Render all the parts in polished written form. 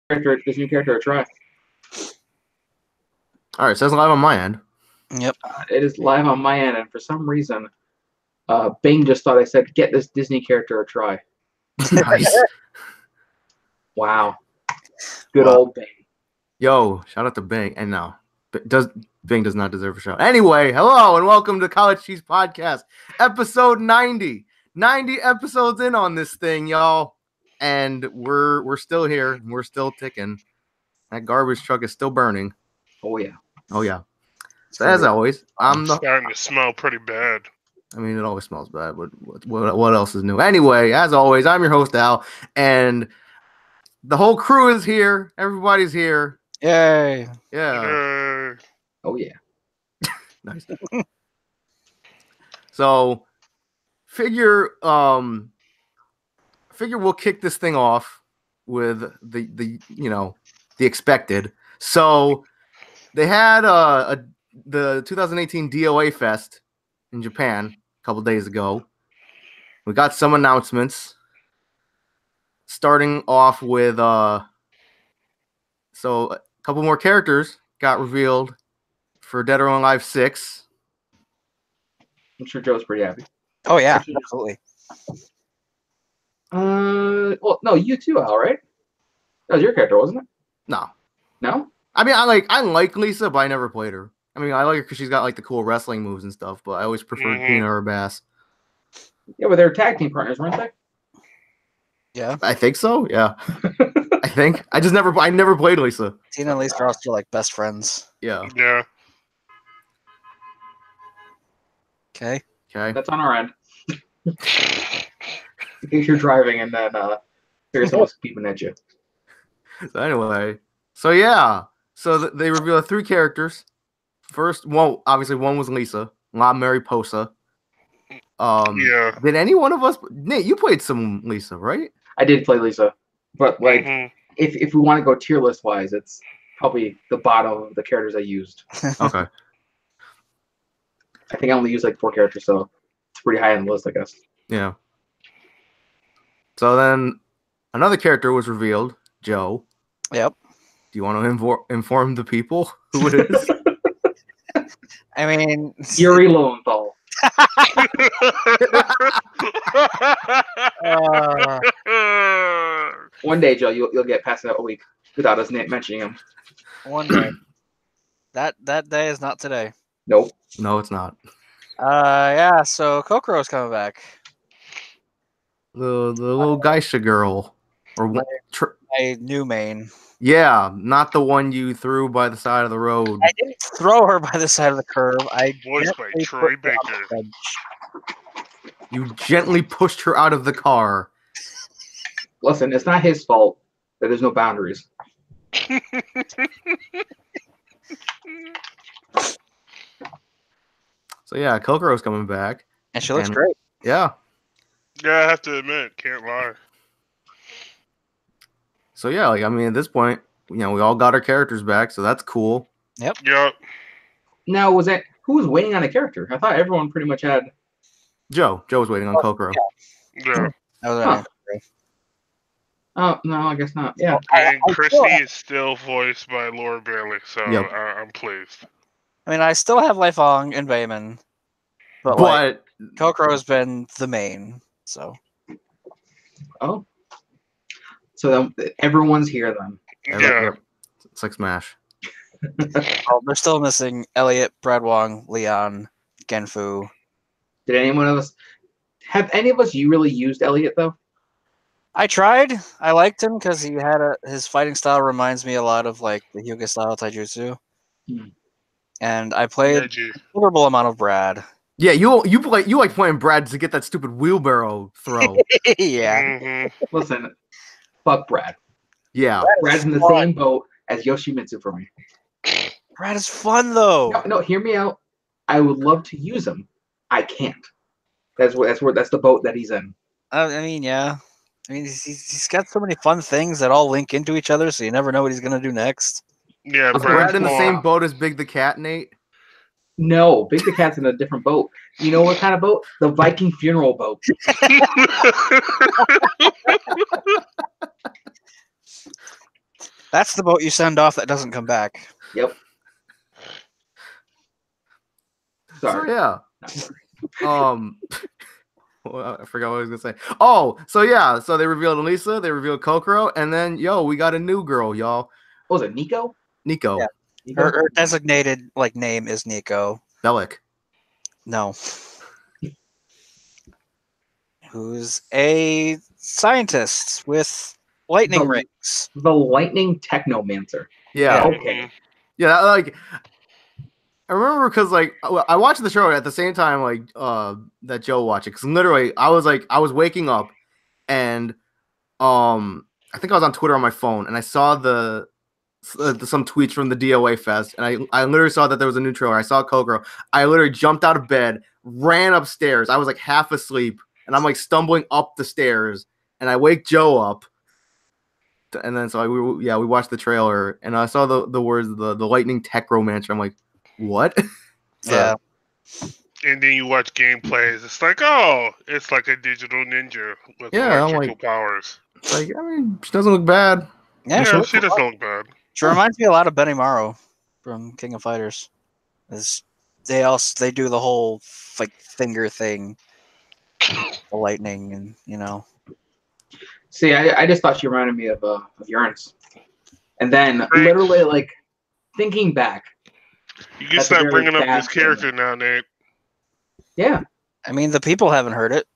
This new character a try. All right, says live on my end. Yep. It is live on my end, and for some reason, Bing just thought I said get this Disney character a try. Nice. Wow. Good Wow. old Bing. Yo, shout out to Bing. And no, Bing does not deserve a shout. Anyway, hello and welcome to College Cheese Podcast, episode 90. 90 episodes in on this thing, y'all. And we're still here. We're still ticking. That garbage truck is still burning. Oh yeah. Oh yeah. So as always, starting to smell pretty bad. I mean, it always smells bad, but what else is new? Anyway, as always, I'm your host, Al, and the whole crew is here. Everybody's here. Yay. Yeah. Oh yeah. Nice. So, figure we'll kick this thing off with the expected. So, they had the 2018 DOA Fest in Japan a couple days ago. We got some announcements. Starting off with so a couple more characters got revealed for Dead or Alive 6. I'm sure Joe's pretty happy. Oh yeah, absolutely. Well, no, you too, Al, right? That was your character, wasn't it? No. No? I mean, I like Lisa, but I never played her. I mean, I like her because she's got like the cool wrestling moves and stuff, but I always preferred Tina or Bass. Yeah, but they're tag team partners, weren't they? Yeah. I think so, yeah. I think. I never played Lisa. Tina and Lisa are also like best friends. Yeah. Yeah. Okay. That's on our end. In case you're driving and then there's someone peeping at you. So anyway, so yeah. So they revealed 3 characters. First, well, obviously one was Lisa, La Mariposa. Yeah. Did any one of us? Nate, you played some Lisa, right? I did play Lisa, but like, if we want to go tier list wise, it's probably the bottom of the characters I used. Okay. I think I only used like 4 characters, so it's pretty high on the list, I guess. Yeah. So then another character was revealed, Joe. Yep. Do you want to inform the people who it is? I mean, Yuri Lowenthal. One day, Joe, you'll get past that a week without us mentioning him. One day. That day is not today. Nope. No, it's not. Yeah. So Kokoro's coming back. The little Geisha girl, or My new main. yeah, not the one you threw by the side of the road. I didn't throw her by the side of the curb. I Voiced by gently Troy put her on Baker. the bench. You gently pushed her out of the car. Listen, it's not his fault that there's no boundaries. So yeah, Kokoro's coming back. And she looks great. Yeah. Yeah, I have to admit, can't lie. So yeah, like I mean, at this point, we all got our characters back, so that's cool. Yep. Now, who was waiting on a character? I thought everyone pretty much had. Joe was waiting on Kokoro. Yeah. That was Huh. Oh no, I guess not. Yeah. And I Chrissy still- is still voiced by Laura Bailey, so Yep. I'm pleased. I mean, I still have Lifelong and Bayman, but like, Kokoro's been the main. So Oh. So then everyone's here then. Yeah. It's like Smash. they're still missing Elliot, Brad Wong, Leon, Genfu. Did have any of us you really used Elliot though? I tried. I liked him because he had his fighting style reminds me a lot of like the Hyuga style Taijutsu. Hmm. And I played Edgy. a considerable amount of Brad. Yeah, you like playing Brad to get that stupid wheelbarrow throw. Yeah. Mhm. Listen, fuck Brad. Yeah. Brad's in the fun. same boat as Yoshimitsu for me. Brad is fun though. No, hear me out. I would love to use him. I can't. That's the boat that he's in. I mean, yeah. I mean, he's got so many fun things that all link into each other, so you never know what he's gonna do next. Yeah, Was Brad in the more- same boat as Big the Cat, Nate? No, Big the Cat's in a different boat. You know what kind of boat? The Viking funeral boat. That's the boat you send off that doesn't come back. Yep. So Sorry. yeah. Not sorry. Well, I forgot what I was gonna say. Oh, so yeah, so they revealed Elisa, they revealed Kokoro, and then we got a new girl, y'all. What was it, Nico? Nico Yeah. Nico? Her designated name is Nico. Bellic. No. Who's a scientist with lightning The- rings. The Lightning Technomancer. Yeah. Okay. Yeah, like I remember because I watched the show at the same time that Joe watched it, because literally I was waking up and I think I was on Twitter on my phone and I saw some tweets from the DOA Fest, and I literally saw that there was a new trailer. I saw Kokoro. I literally jumped out of bed, ran upstairs. I was like half asleep, and I'm like stumbling up the stairs, and I wake Joe up. And then we watched the trailer, and I saw the words the Lightning Technomancer. I'm like, what? Yeah. And then you watch gameplays. It's like, oh, it's like a digital ninja with Yeah, I'm electrical like- powers. Like, I mean, she doesn't look bad. Yeah, Yeah, she, she doesn't look bad. she reminds me a lot of Benny Morrow from King of Fighters. They do the whole finger thing, the lightning, and See, I just thought she reminded me of Uranus. And then Right. literally thinking back. You can That's a start very bringing up bad this character now, Nate. Yeah. I mean the people haven't heard it.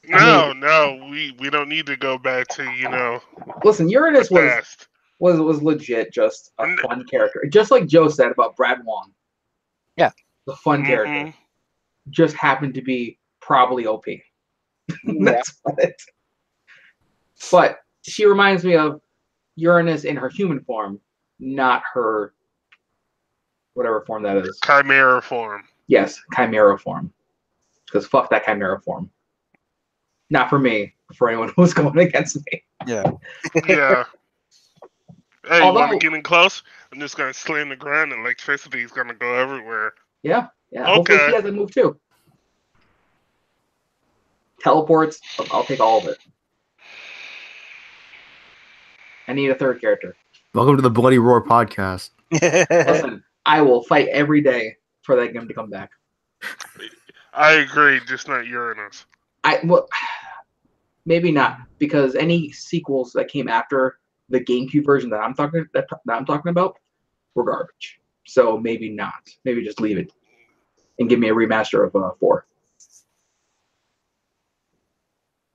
No, we don't need to go back to Listen, Uranus the was past. was legit just a fun character. Just like Joe said about Brad Wong. Yeah. The fun character. Just happened to be probably OP. That's what it. But she reminds me of Uranus in her human form, not her whatever form that is. Chimera form. Yes, chimera form. Because fuck that chimera form. Not for me, for anyone who's going against me. Yeah. Yeah. Hey, you Although- want to get in close? I'm just gonna slam the ground and electricity is gonna go everywhere. Yeah. Hopefully Okay. she has a move too. Teleports, I'll take all of it. I need a third character. Welcome to the Bloody Roar podcast. Listen, I will fight every day for that game to come back. I agree, just not Uranus. Maybe not, because any sequels that came after the GameCube version that I'm talking about were garbage. So maybe not. Maybe just leave it and give me a remaster of 4.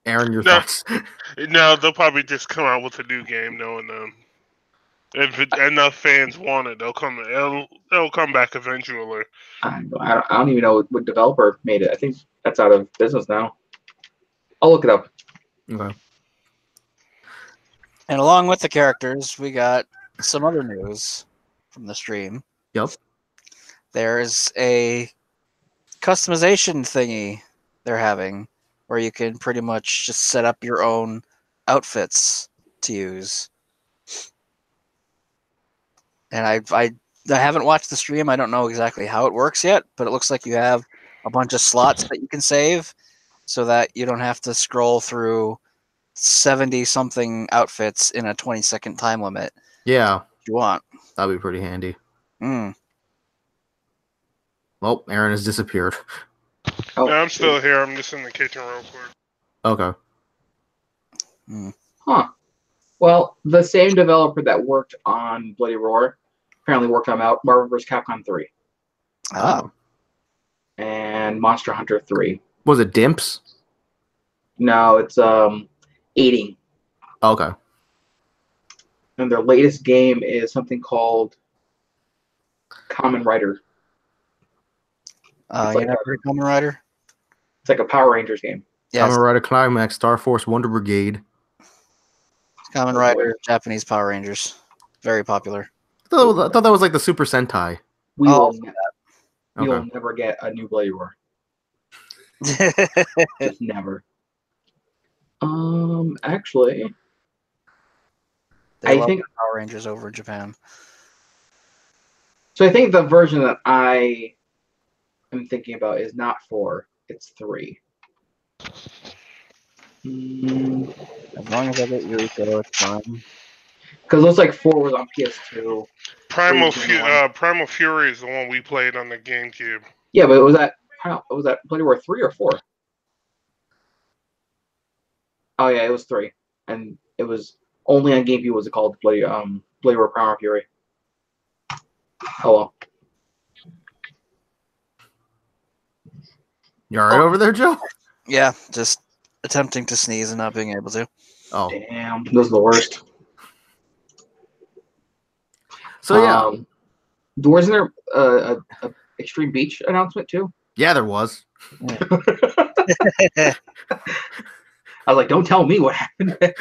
Aaron, your No. thoughts? No, they'll probably just come out with a new game, knowing them. If enough fans want it, they'll come back eventually. I don't even know what developer made it. I think that's out of business now. I'll look it up. Okay. And along with the characters, we got some other news from the stream. Yep. There's a customization thingy they're having where you can pretty much just set up your own outfits to use. And I haven't watched the stream. I don't know exactly how it works yet, but it looks like you have a bunch of slots that you can save so that you don't have to scroll through 70-something outfits in a 20-second time limit Yeah, if you want. that'd be pretty handy. Mm. Well, Aaron has disappeared. Oh, No, I'm still here. I'm just in the kitchen real quick. Okay. Huh. Well, the same developer that worked on Bloody Roar apparently worked on Marvel vs. Capcom 3 Ah. and Monster Hunter 3. Was it Dimps? No, it's Aiding. Okay. And their latest game is something called Kamen Rider. It's You like never heard of Kamen Rider? It's like a Power Rangers game. Yes, Kamen Rider Climax, Star Force Wonder Brigade. Kamen Rider, Japanese Power Rangers. Very popular. I thought that was like the Super Sentai. We Oh, will never get a new Bloody Roar. Just never. Actually, They I love think Power Rangers over in Japan. so. I think the version that I am thinking about is not 4; it's 3. As long as I get Yuriko, it's fine. Because it looks like 4 was on PS2. Primal Fury is the one we played on the GameCube. Yeah, but was that Bloody Roar 3 or 4? Oh yeah, it was 3, and it was only on GameCube. Was it called Bloody Roar Primal Fury? Oh well. You all right over there, Joe? Yeah, just attempting to sneeze and not being able to. Oh, Damn, those are the worst. so yeah, wasn't there a Extreme Beach announcement too? yeah, there was. I was like, don't tell me what happened there.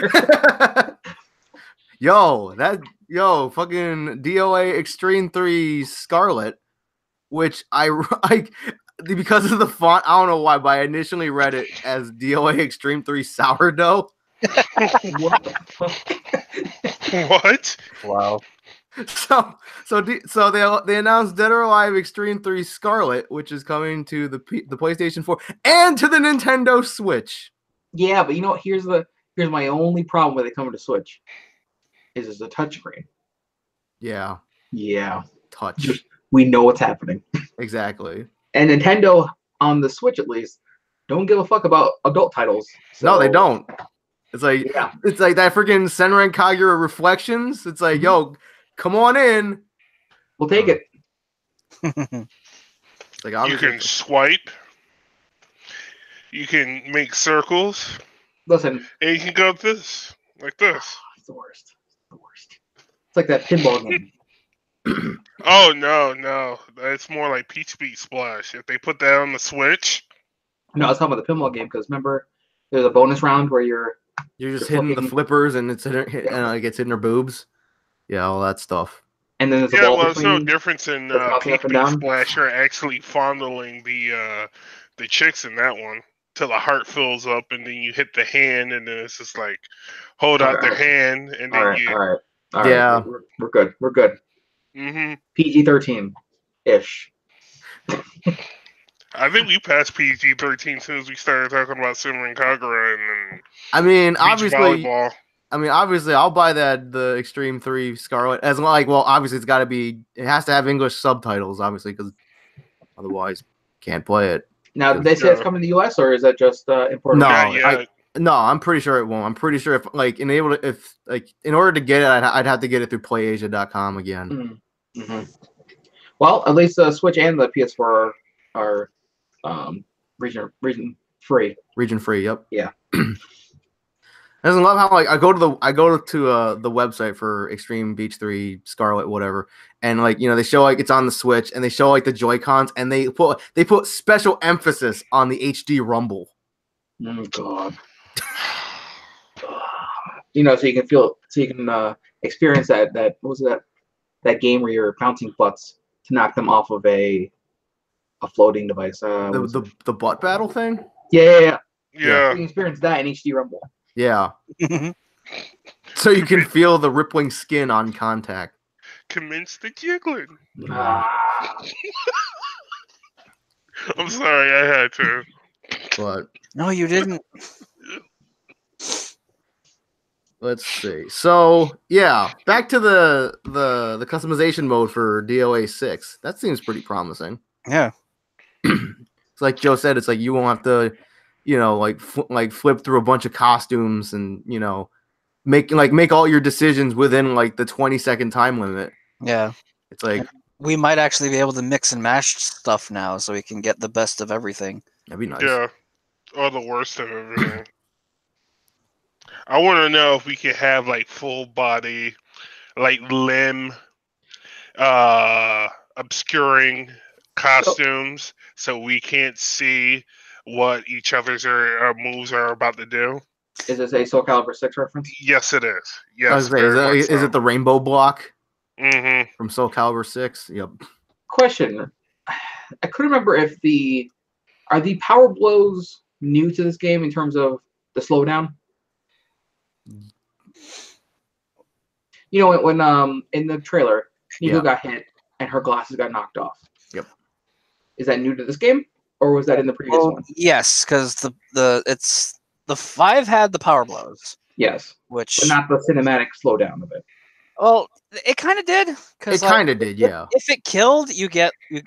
Fucking DOA Extreme 3 Scarlet, which I like because of the font. I don't know why, but I initially read it as DOA Extreme 3 Sourdough. What the fuck? What? Wow. So they announced Dead or Alive Extreme 3 Scarlet, which is coming to the PlayStation 4 and to the Nintendo Switch. Yeah, but you know what? Here's my only problem with it coming to Switch. Is it's a touchscreen. Yeah. Yeah. Touch. We know what's happening. Exactly. And Nintendo, on the Switch at least, don't give a fuck about adult titles. So, No, they don't. It's like It's like that freaking Senran Kagura Reflections. It's like, yo, come on in. We'll take it. It's like You can swipe. You can make circles. Listen. And you can go like this. It's the worst. It's like that pinball game. Oh, no. It's more like Peach Beat Splash. If they put that on the Switch. No, I was talking about the pinball game because remember, there's a bonus round where you're just hitting the flippers and it's gets in their boobs. Yeah, all that stuff. And then there's a ball there's no difference in Peach Beat Splash. You're actually fondling the chicks in that one till the heart fills up, and then you hit the hand, and then it's just like hold out their hand, and then all right. Yeah, we're good. We're good. Mm-hmm. PG-13-ish. I think we passed PG-13 as soon as we started talking about Senran Kagura and then obviously, I'll buy the Extreme 3 Scarlet as obviously it has to have English subtitles, obviously, because otherwise can't play it. Now, did they say it's coming to the US or is that just imported? No, I'm pretty sure it won't. I'm pretty sure in order to get it, I'd have to get it through PlayAsia.com again. Mm-hmm. Well, at least the Switch and the PS4 are region free. Region free, yep. Yeah. I just love how I go to the website for Extreme Beach 3 Scarlet whatever, and they show it's on the Switch and they show the Joy-Cons and they put special emphasis on the HD rumble. Oh God. So you can experience that what was that game where you're bouncing butts to knock them off of a floating device. The butt battle thing? Yeah. You can experience that in HD rumble. Yeah. So you can feel the rippling skin on contact. Commence the jiggling. I'm sorry, I had to. But no, you didn't. Let's see. So yeah, back to the customization mode for DOA 6. That seems pretty promising. Yeah. It's like Joe said. It's like you won't have to, flip through a bunch of costumes and make all your decisions within the 20-second time limit. Yeah. It's like we might actually be able to mix and match stuff now, so we can get the best of everything. That'd be nice. Yeah, or the worst of everything. I want to know if we could have full body, limb, obscuring costumes, so we can't see what each other's moves are about to do. Is this a Soul Calibur 6 reference? Yes, it is. Yes, is it the rainbow block? Mm-hmm. From Soul Calibur 6? Yep. Question. I couldn't remember if are the power blows new to this game in terms of the slowdown? When in the trailer, Nico got hit and her glasses got knocked off. Yep. Is that new to this game, or was that in the previous one? Yes, because the 5 had the power blows. Yes, which but not the cinematic slowdown of it. Well, it kind of did. It kind of did, yeah. If it killed, you get a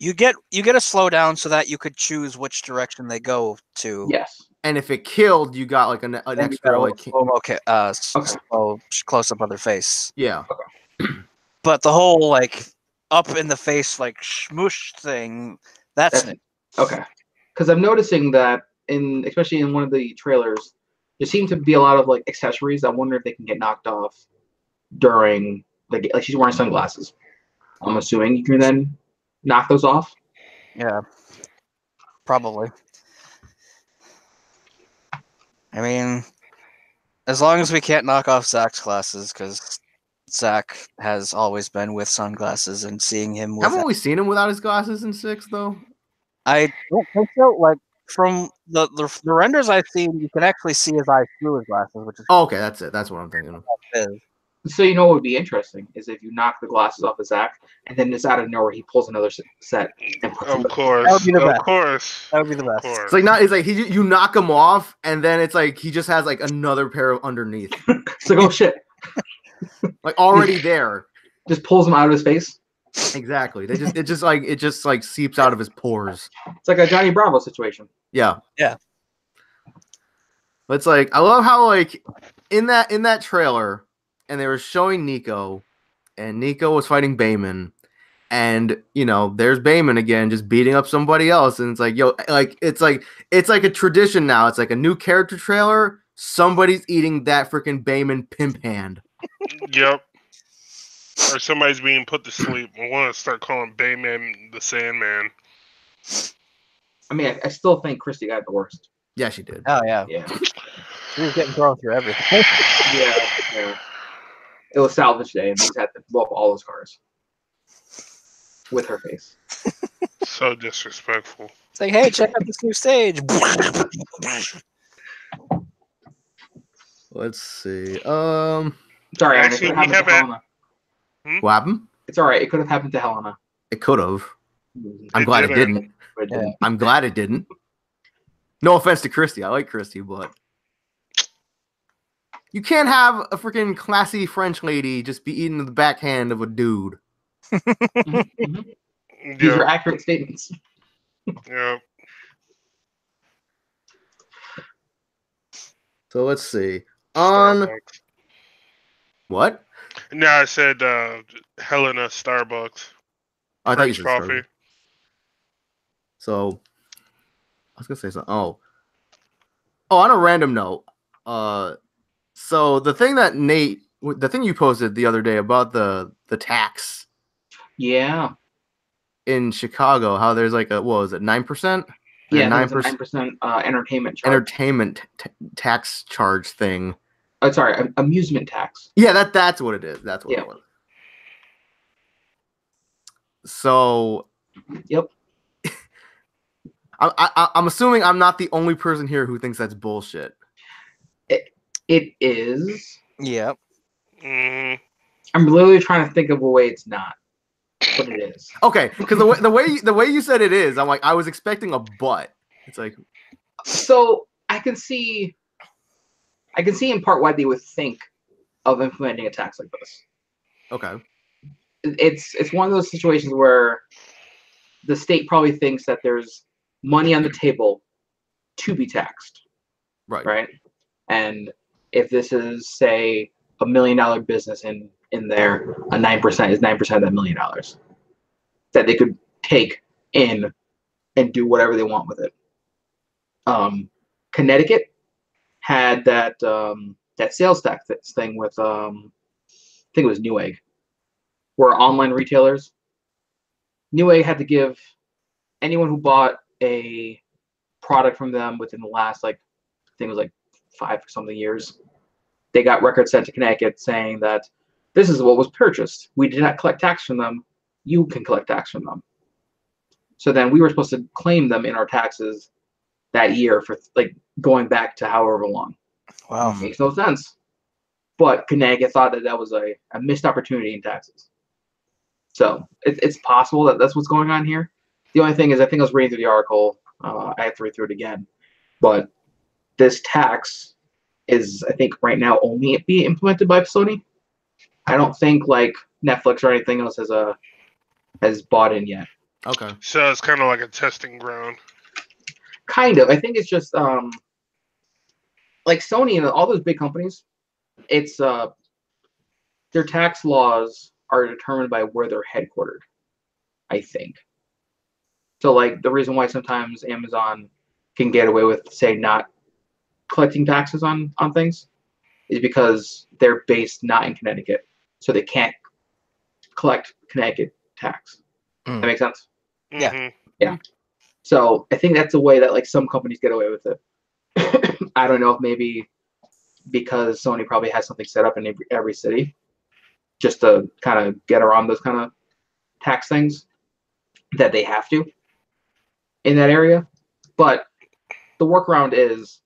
slowdown so that you could choose which direction they go to. Yes. And if it killed, you got like an extra like slow close up of their face. Yeah. But the whole like up in the face like smoosh thing, that's it. Okay. Because I'm noticing that especially in one of the trailers, there seem to be a lot of like accessories. I wonder if they can get knocked off during like she's wearing sunglasses. I'm assuming you can then knock those off. Yeah. Probably. I mean, as long as we can't knock off Zach's glasses, because Zach has always been with sunglasses, and seeing him with Haven't we seen him without his glasses in 6 though? I don't think so. Like from the renders I've seen, you can actually see his eyes through his glasses, which is okay. That's it. That's what I'm thinking of. So you know what would be interesting is if you knock the glasses off of Zach, and then just out of nowhere he pulls another set and puts them. Of course, that would be the best. Of course, that would be the best. It's like not. It's like you knock him off, and then it's like he just has like another pair of underneath. It's like, oh shit, like already there. Just pulls them out of his face. Exactly. It just seeps out of his pores. It's like a Johnny Bravo situation. Yeah. Yeah. But it's like I love how like in that trailer, and they were showing Nico, and Nico was fighting Bayman, and there's Bayman again just beating up somebody else, and it's like it's like a tradition now. It's like a new character trailer. Somebody's eating that freaking Bayman pimp hand. Yep. Or somebody's being put to sleep. I want to start calling Bayman the Sandman. I mean, I still think Christy got the worst. Yeah, she did. Oh yeah. Yeah. She was getting thrown through everything. Yeah. It was salvage day, and he's had to blow up all those cars with her face. So disrespectful. It's like, hey, check out this new stage. Let's see. Sorry, actually, we have Helena. What happened? It's all right. It could have happened to Helena. It could have. I'm glad it didn't. Yeah. I'm glad it didn't. No offense to Christy. I like Christy, but you can't have a freaking classy French lady just be eating the backhand of a dude. These are accurate statements. Yeah. So let's see. On Starbucks. what? No, I said Helena Starbucks. Oh, I thought you French said coffee. Starbucks. So I was gonna say something. Oh, on a random note. So the thing you posted the other day about the tax. Yeah. In Chicago, how there's like what was it, 9%? Yeah, 9% entertainment charge. Entertainment tax charge thing. Sorry, amusement tax. Yeah, that's what it is. That's what it was. So, yep. I'm assuming I'm not the only person here who thinks that's bullshit. It is. Yep. Mm-hmm. I'm literally trying to think of a way it's not, but it is. Okay, because the way you said it is, I'm like I was expecting a but. It's like, so I can see in part why they would think of implementing a tax like this. Okay. It's one of those situations where the state probably thinks that there's money on the table to be taxed. Right. And if this is, say, $1 million business in there, a 9% is 9% of that $1 million that they could take in and do whatever they want with it. Connecticut had that sales tax thing with I think it was Newegg, where online retailers, Newegg had to give anyone who bought a product from them within the last, I think it was 5 or something years, they got records sent to Connecticut saying that this is what was purchased. We did not collect tax from them. You can collect tax from them. So then we were supposed to claim them in our taxes that year for going back to however long. Wow. Makes no sense. But Connecticut thought that was a missed opportunity in taxes. So it's possible that that's what's going on here. The only thing is, I think I was reading through the article. I have to read through it again. But this tax is, I think, right now only being implemented by Sony. I don't think like Netflix or anything else has bought in yet. Okay. So it's kind of like a testing ground. Kind of. I think it's just like Sony and all those big companies. It's their tax laws are determined by where they're headquartered, I think. So like the reason why sometimes Amazon can get away with, say, not collecting taxes on things is because they're based not in Connecticut, so they can't collect Connecticut tax. That makes sense? Yeah. Mm-hmm. Yeah. So I think that's the way that like some companies get away with it. I don't know if maybe because Sony probably has something set up in every city just to kind of get around those kind of tax things that they have to in that area. But the workaround is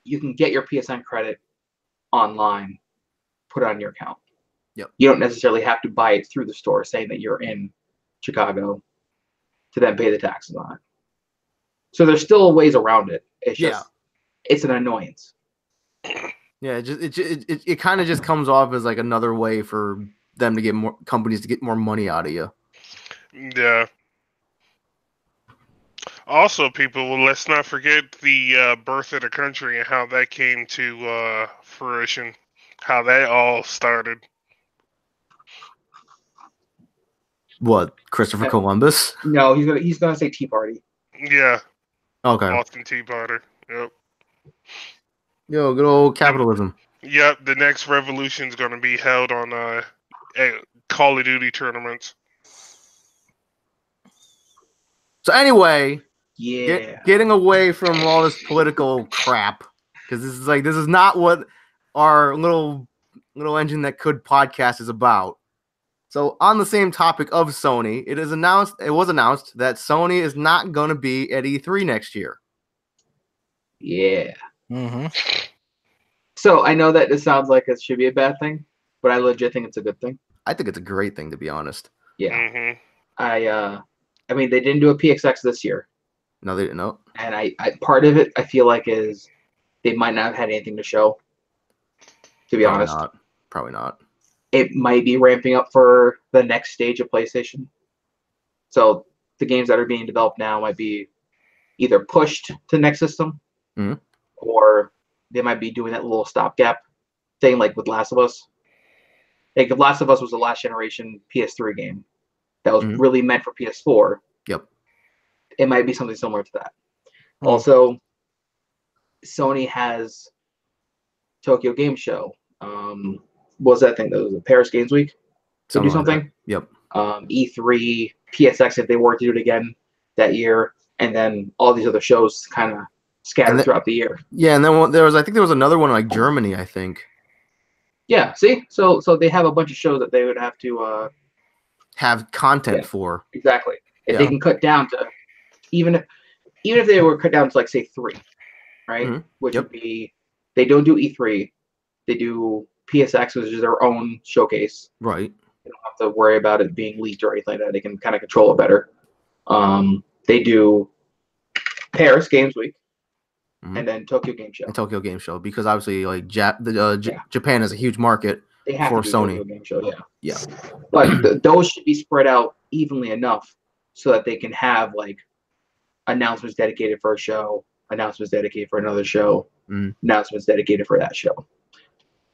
you can get your PSN credit online, put it on your account. Yep. You don't necessarily have to buy it through the store saying that you're in Chicago to then pay the taxes on it. So there's still ways around it. It's just it's an annoyance. Yeah, it kind of just comes off as like another way for them to get more companies to get more money out of you. Yeah. Also, people, well, let's not forget the birth of the country and how that came to fruition, how that all started. What, Christopher Columbus? No, he's gonna say Tea Party. Yeah. Okay. Boston Tea Party. Yep. Yo, good old capitalism. Yep. The next revolution's gonna be held on Call of Duty tournaments. So anyway, yeah, getting away from all this political crap, because this is not what our little engine that could podcast is about. So on the same topic of Sony, it was announced that Sony is not going to be at E3 next year. Yeah. Mm-hmm. So I know that this sounds like it should be a bad thing, but I legit think it's a good thing. I think it's a great thing, to be honest. Yeah. Mm-hmm. I mean, they didn't do a PXX this year. No, they didn't know. And I part of it I feel like is they might not have had anything to show. To be honest. Probably not. It might be ramping up for the next stage of PlayStation. So the games that are being developed now might be either pushed to the next system, or they might be doing that little stopgap thing, like with Last of Us. Like if Last of Us was the last generation PS3 game that was really meant for PS4. Yep. It might be something similar to that. Also, Sony has Tokyo Game Show. What was that thing? That was the Paris Games Week. To do something. Like yep. E3, PSX if they were to do it again that year, and then all these other shows kind of scattered throughout the year. Yeah, and then I think there was another one like Germany, I think. Yeah. See, so they have a bunch of shows that they would have to have content for. Exactly. If they can cut down to even if they were cut down to like say 3, right? Which would be they don't do E3, they do PSX, which is their own showcase. Right. They don't have to worry about it being leaked or anything like that. They can kind of control it better. They do Paris Games Week, and then Tokyo Game Show. And Tokyo Game Show, because obviously, like Japan is a huge market for Sony. Tokyo Game Show, yeah. But those should be spread out evenly enough so that they can have like announcements dedicated for a show, announcements dedicated for another show, announcements dedicated for that show.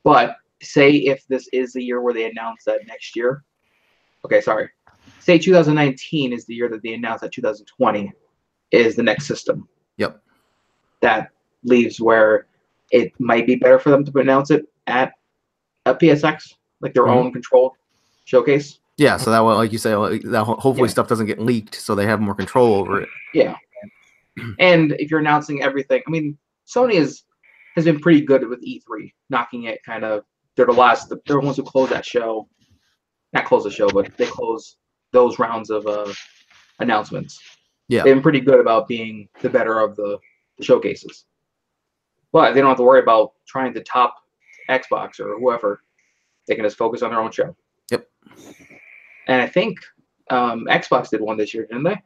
But say if this is the year where they announce that next year, say 2019 is the year that they announce that 2020 is the next system. Yep. That leaves where it might be better for them to announce it at a PSX, like their own controlled showcase. Yeah, so that way, like you say, that hopefully stuff doesn't get leaked, so they have more control over it. Yeah. And if you're announcing everything, I mean, Sony has been pretty good with E3, knocking it kind of. They're the ones who close that show. Not close the show, but they close those rounds of announcements. Yeah. They've been pretty good about being the better of the showcases. But they don't have to worry about trying to top Xbox or whoever. They can just focus on their own show. Yep. And I think Xbox did one this year, didn't they?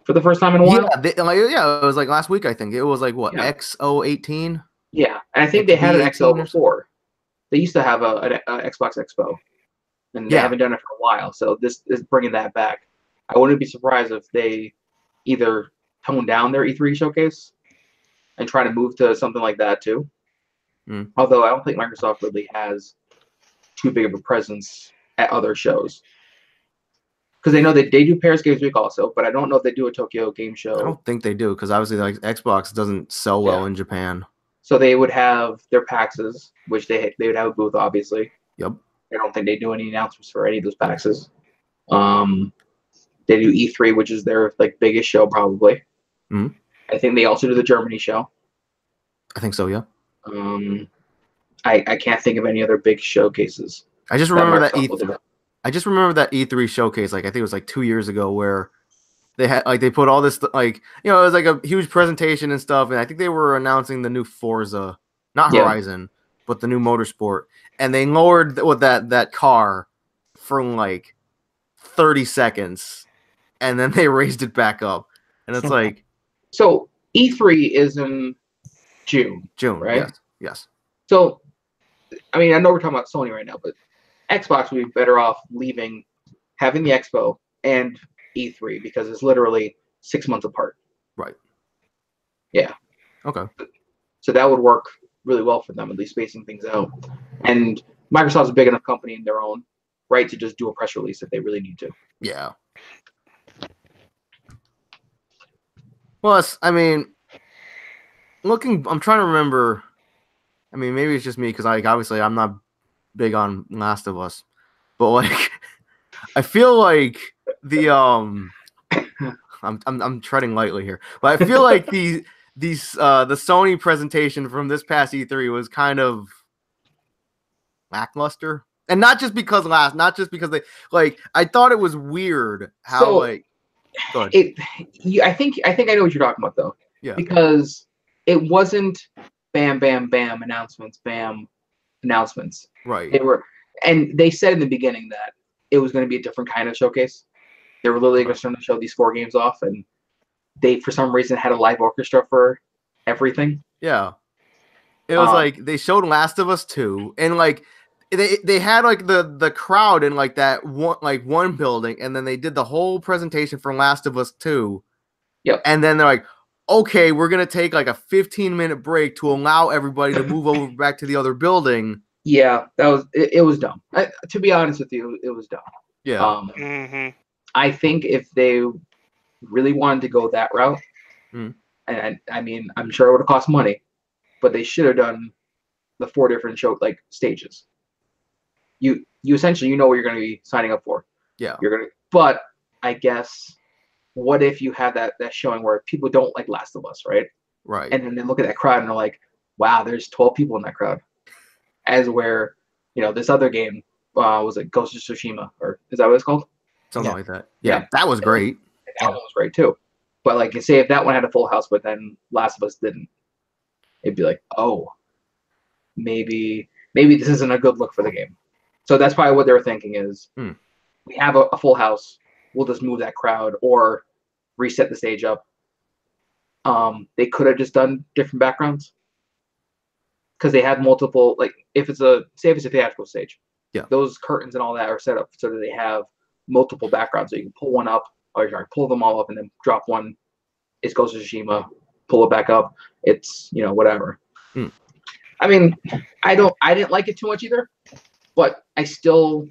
For the first time in a while? Yeah, it was like last week, I think. It was like, what, XO18? Yeah, and I think they had an XO before. They used to have an Xbox Expo, and they haven't done it for a while. So this is bringing that back. I wouldn't be surprised if they either tone down their E3 showcase and try to move to something like that too. Although I don't think Microsoft really has too big of a presence at other shows. Because they know that they do Paris Games Week also, but I don't know if they do a Tokyo Game Show. I don't think they do, because obviously like Xbox doesn't sell well in Japan. So they would have their PAXs, which they would have a booth, obviously. Yep. I don't think they do any announcements for any of those PAXs. They do E3, which is their like biggest show probably. I think they also do the Germany show. I think so, yeah. I can't think of any other big showcases. I just remember that E3 showcase, like I think it was like 2 years ago, where they had like they put all this like it was like a huge presentation and stuff, and I think they were announcing the new Forza, not Horizon, but the new Motorsport, and they lowered that car for like 30 seconds, and then they raised it back up, and it's like so E3 is in June, right? Yes. So, I mean, I know we're talking about Sony right now, but Xbox would be better off having the Expo and E3 because it's literally 6 months apart. Right. Yeah. Okay. So that would work really well for them, at least spacing things out. And Microsoft's a big enough company in their own right to just do a press release if they really need to. Yeah. Plus, I mean, I'm trying to remember. I mean, maybe it's just me because obviously I'm not big on Last of Us, but like I feel like the I'm treading lightly here, but I feel like the Sony presentation from this past E3 was kind of lackluster, and not just because they like I thought it was weird how I think I know what you're talking about though. Yeah, because it wasn't bam bam bam announcements. Right. They said in the beginning that it was going to be a different kind of showcase. They were literally going to show these 4 games off, and they, for some reason, had a live orchestra for everything. Yeah. It was like they showed Last of Us 2, and like they had like the crowd in like that one building, and then they did the whole presentation for Last of Us 2. Yep. And then they're like, okay, we're gonna take like a 15-minute break to allow everybody to move over back to the other building. Yeah, it was dumb. To be honest with you, it was dumb. Yeah. I think if they really wanted to go that route, and I mean, I'm sure it would have cost money, but they should have done the 4 different stages. You essentially know what you're going to be signing up for. Yeah. But I guess, what if you have that showing where people don't like Last of Us, right? Right. And then they look at that crowd and they're like, wow, there's 12 people in that crowd. As where, this other game, was it Ghost of Tsushima, or is that what it's called? Something like that. Yeah, that was great. That one was great too. But like, say if that one had a full house, but then Last of Us didn't, it'd be like, oh, maybe this isn't a good look for the game. So that's probably what they were thinking is, we have a full house, we'll just move that crowd or reset the stage up. They could have just done different backgrounds because they have multiple, like if it's a theatrical stage, those curtains and all that are set up so that they have multiple backgrounds. So you can pull one up, or pull them all up and then drop one. It's Ghost of Tsushima, pull it back up. It's, whatever. I mean, I didn't like it too much either, but I still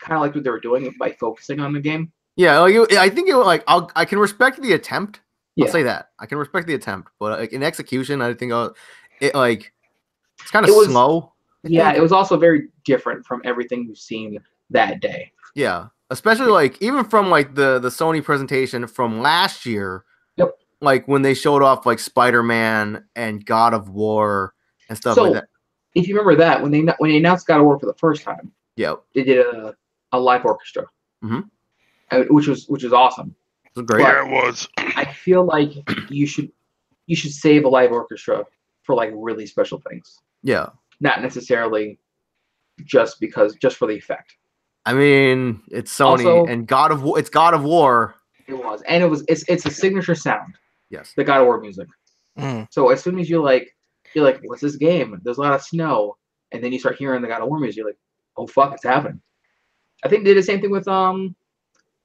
kind of liked what they were doing by focusing on the game. Yeah, I think I can respect the attempt. I'll say that. I can respect the attempt, but like in execution, I think it's kind of slow. Yeah, it was also very different from everything we've seen that day. Yeah, especially like even from like the Sony presentation from last year. Yep. Like when they showed off like Spider-Man and God of War and stuff like that. If you remember that when they announced God of War for the first time, they did a live orchestra, which was awesome. It was great. Yeah, it was. I feel like you should save a live orchestra for like really special things. Yeah. Not necessarily just for the effect. I mean, it's Sony also, and God of War. It's God of War. It was, and it's a signature sound. Yes. The God of War music. So as soon as you like You're like, what's this game? There's a lot of snow, and then you start hearing the God of War music. You're like, oh fuck, it's happening. I think they did the same thing with Final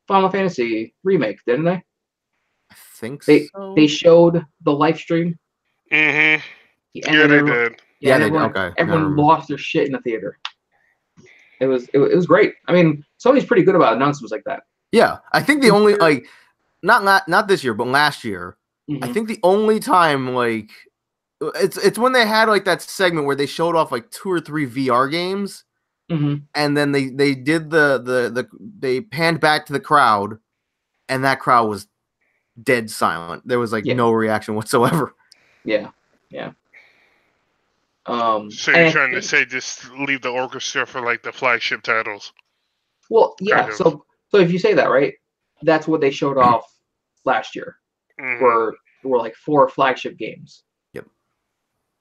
Fantasy remake, didn't they? I think so. They showed the live stream. Mm-hmm. Yeah, they did. Yeah, everyone lost their shit in the theater. It was great. I mean, Sony's pretty good about announcements like that. Yeah, I think the only not this year, but last year, I think the only time it's when they had that segment where they showed off 2 or 3 VR games, and then they did they panned back to the crowd, and that crowd was dead silent. There was no reaction whatsoever. Yeah. So you're trying to say just leave the orchestra for the flagship titles? Well, yeah. So if you say that, right, that's what they showed off last year. Were 4 flagship games. Yep.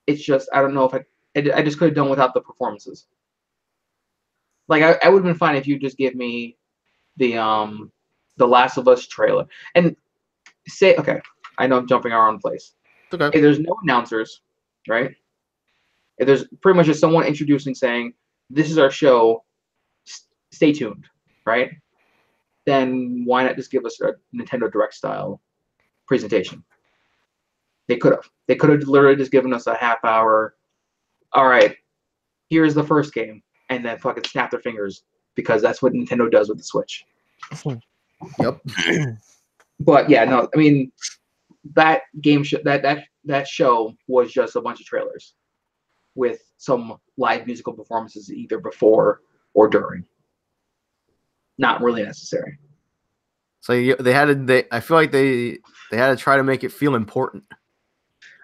It's just I don't know if I just could have done without the performances. I would have been fine if you just give me the Last of Us trailer and say, okay, I know I'm jumping our own place. Okay. If there's no announcers, right? If there's pretty much just someone introducing, saying, "This is our show. Stay tuned," right? Then why not just give us a Nintendo Direct style presentation? They could have. They could have literally just given us a half hour. All right, here's the first game, and then fucking snap their fingers because that's what Nintendo does with the Switch. Yep. But yeah, no, I mean that game that show was just a bunch of trailers with some live musical performances either before or during. Not really necessary. So they had to. I feel like they had to try to make it feel important.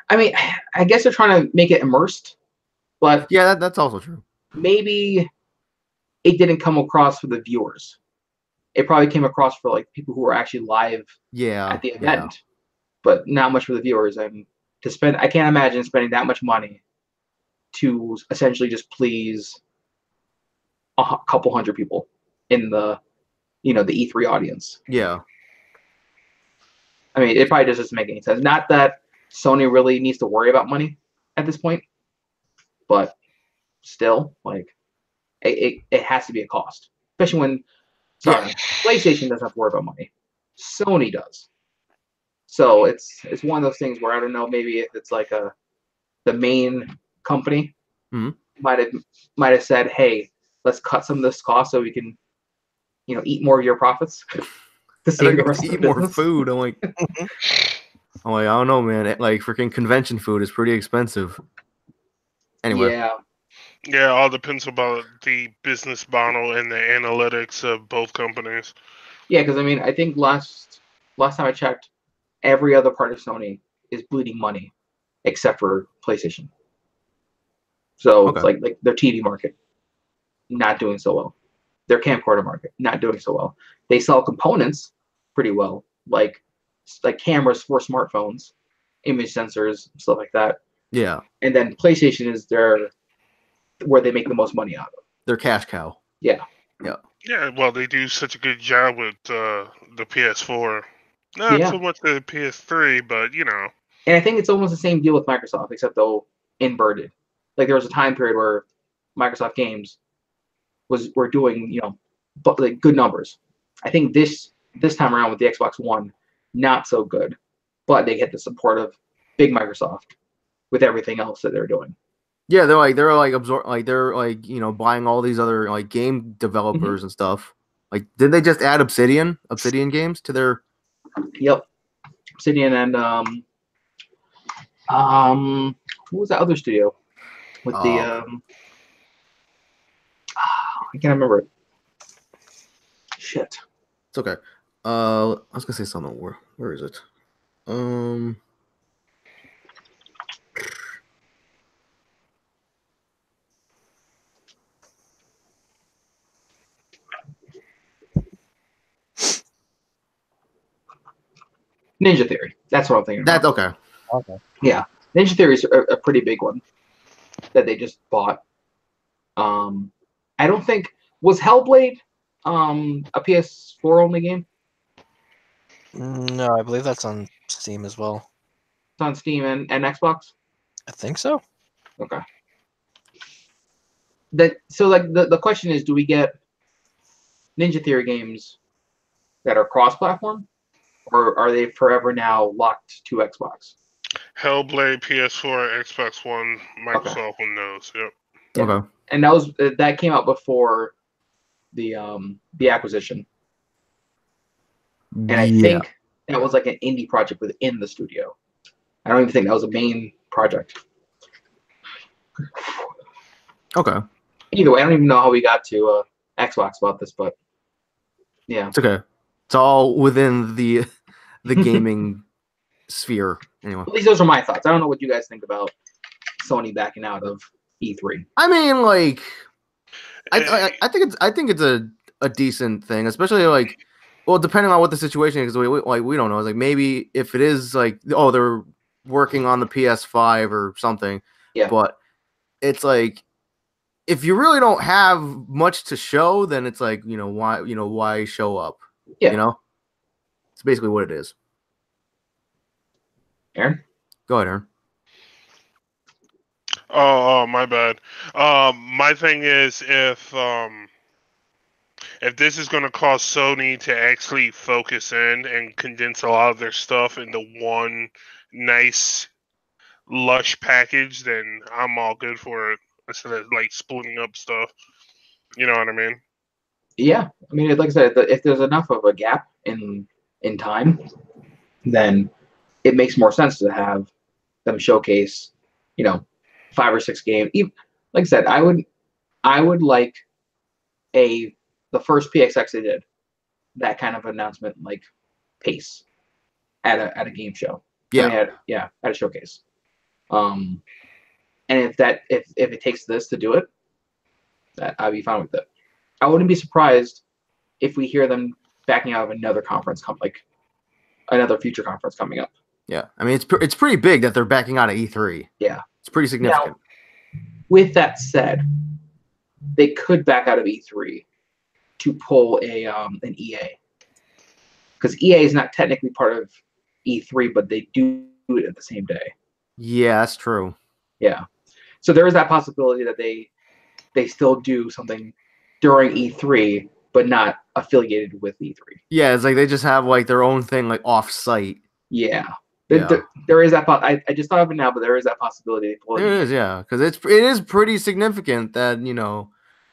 I mean, I guess they're trying to make it immersed, but yeah, that's also true. Maybe it didn't come across for the viewers. It probably came across for people who were actually live at the event, but not much for the viewers. And I can't imagine spending that much money to essentially just please a couple hundred people in the the E3 audience. Yeah. I mean, it probably just doesn't make any sense. Not that Sony really needs to worry about money at this point, but still, it has to be a cost, especially when PlayStation doesn't have to worry about money. Sony does. So it's one of those things where I don't know, maybe if it's the main company might have said, hey, let's cut some of this cost so we can eat more of your profits to save the rest of the business. More food. I'm like, I don't know, man. Freaking convention food is pretty expensive. Anyway. Yeah, it all depends about the business model and the analytics of both companies. Yeah, because I mean, I think last time I checked, every other part of Sony is bleeding money, except for PlayStation. So it's like their TV market, not doing so well. Their camcorder market, not doing so well. They sell components pretty well, like cameras for smartphones, image sensors, stuff like that. Yeah. And then PlayStation is where they make the most money out of. Their cash cow. Yeah. Yeah. Yeah, well, they do such a good job with the PS4. Not so much the PS3, but And I think it's almost the same deal with Microsoft, except though inverted. There was a time period where Microsoft games were doing good numbers. I think this time around with the Xbox One, not so good, but they get the support of big Microsoft with everything else that they're doing. Yeah, they're buying all these other game developers and stuff. Did they just add Obsidian games to their? Yep, Obsidian and what was that other studio with the I can't remember it. Shit. It's okay. I was gonna say something. Where is it? Ninja Theory. That's what I'm thinking. That's okay. Okay. Yeah, Ninja Theory is a pretty big one that they just bought. I don't think was Hellblade a PS4 only game. No, I believe that's on Steam as well. It's on Steam and Xbox. I think so. Okay. The question is, do we get Ninja Theory games that are cross-platform, or are they forever now locked to Xbox? Hellblade, PS4, Xbox One, Microsoft Windows. Yep. Yeah. Okay. And that came out before the acquisition. And I think that was like an indie project within the studio. I don't even think that was a main project. Okay. Either way, I don't even know how we got to Xbox about this, but yeah. It's okay. It's all within the gaming sphere. Anyway. At least those are my thoughts. I don't know what you guys think about Sony backing out of E3. I mean, like, I think it's a decent thing, especially like, well, depending on what the situation is, because we don't know. It's like maybe if it is like, oh, they're working on the PS5 or something. Yeah. But it's like, if you really don't have much to show, then it's like, why show up? Yeah. It's basically what it is. Aaron? Go ahead, Aaron. Oh, my bad. My thing is, if this is going to cause Sony to actually focus in and condense a lot of their stuff into one nice, lush package, then I'm all good for it. Instead of like splitting up stuff. You know what I mean? Yeah. I mean, like I said, if there's enough of a gap in time, then it makes more sense to have them showcase, 5 or 6 games. Even, like I said, I would like the first PSX they did, that kind of announcement, like pace at a game show. Yeah. I mean, at a showcase. And if it takes this to do it, that I'd be fine with it. I wouldn't be surprised if we hear them backing out of another conference, like another future conference coming up. Yeah, I mean it's pretty big that they're backing out of E3. Yeah, it's pretty significant. Now, with that said, they could back out of E3 to pull an EA, because EA is not technically part of E3, but they do it at the same day. Yeah, that's true. Yeah. So there is that possibility that they still do something during E3, but not affiliated with E3. Yeah, it's like they just have like their own thing, like off-site. Yeah. There is that. I just thought of it now, but there is that possibility. There is, yeah, because it is pretty significant that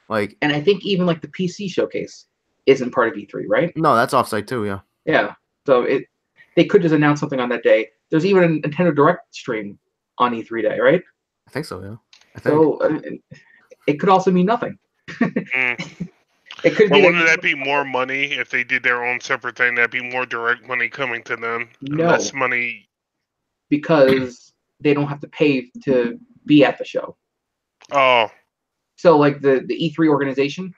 like. And I think even like the PC showcase isn't part of E3, right? No, that's off-site too. Yeah. Yeah. So they could just announce something on that day. There's even a Nintendo Direct stream on E3 day, right? I think so, yeah. So it could also mean nothing. It could be. Wouldn't that be more money if they did their own separate thing? That'd be more direct money coming to them. No, less money because they don't have to pay to be at the show. Oh, so like the E3 organization,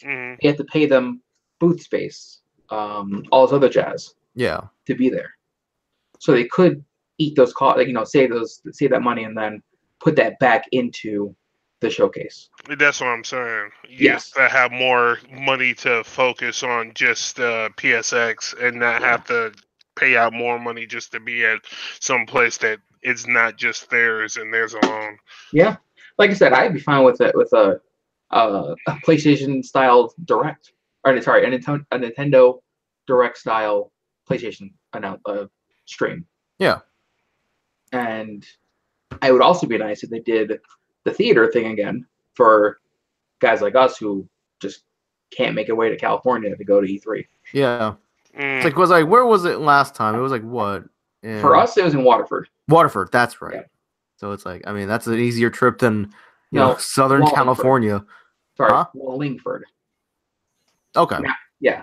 they have to pay them booth space, all this other jazz. Yeah, to be there. So they could eat those costs, save that money, and then put that back into the showcase. That's what I'm saying. Yes, to have more money to focus on just PSX and not have to pay out more money just to be at some place that it's not just theirs and theirs alone. Yeah, like I said, I'd be fine with it with a PlayStation style Direct, or sorry, a Nintendo Direct style PlayStation stream. Yeah, and it would also be nice if they did the theater thing again for guys like us who just can't make a way to California to go to E3. Yeah. It's like, where was it last time? It was like what? For us, it was in Waterford. Waterford, that's right. Yeah. So it's like, I mean, that's an easier trip than Southern California. Sorry, Wallingford. Okay. Yeah.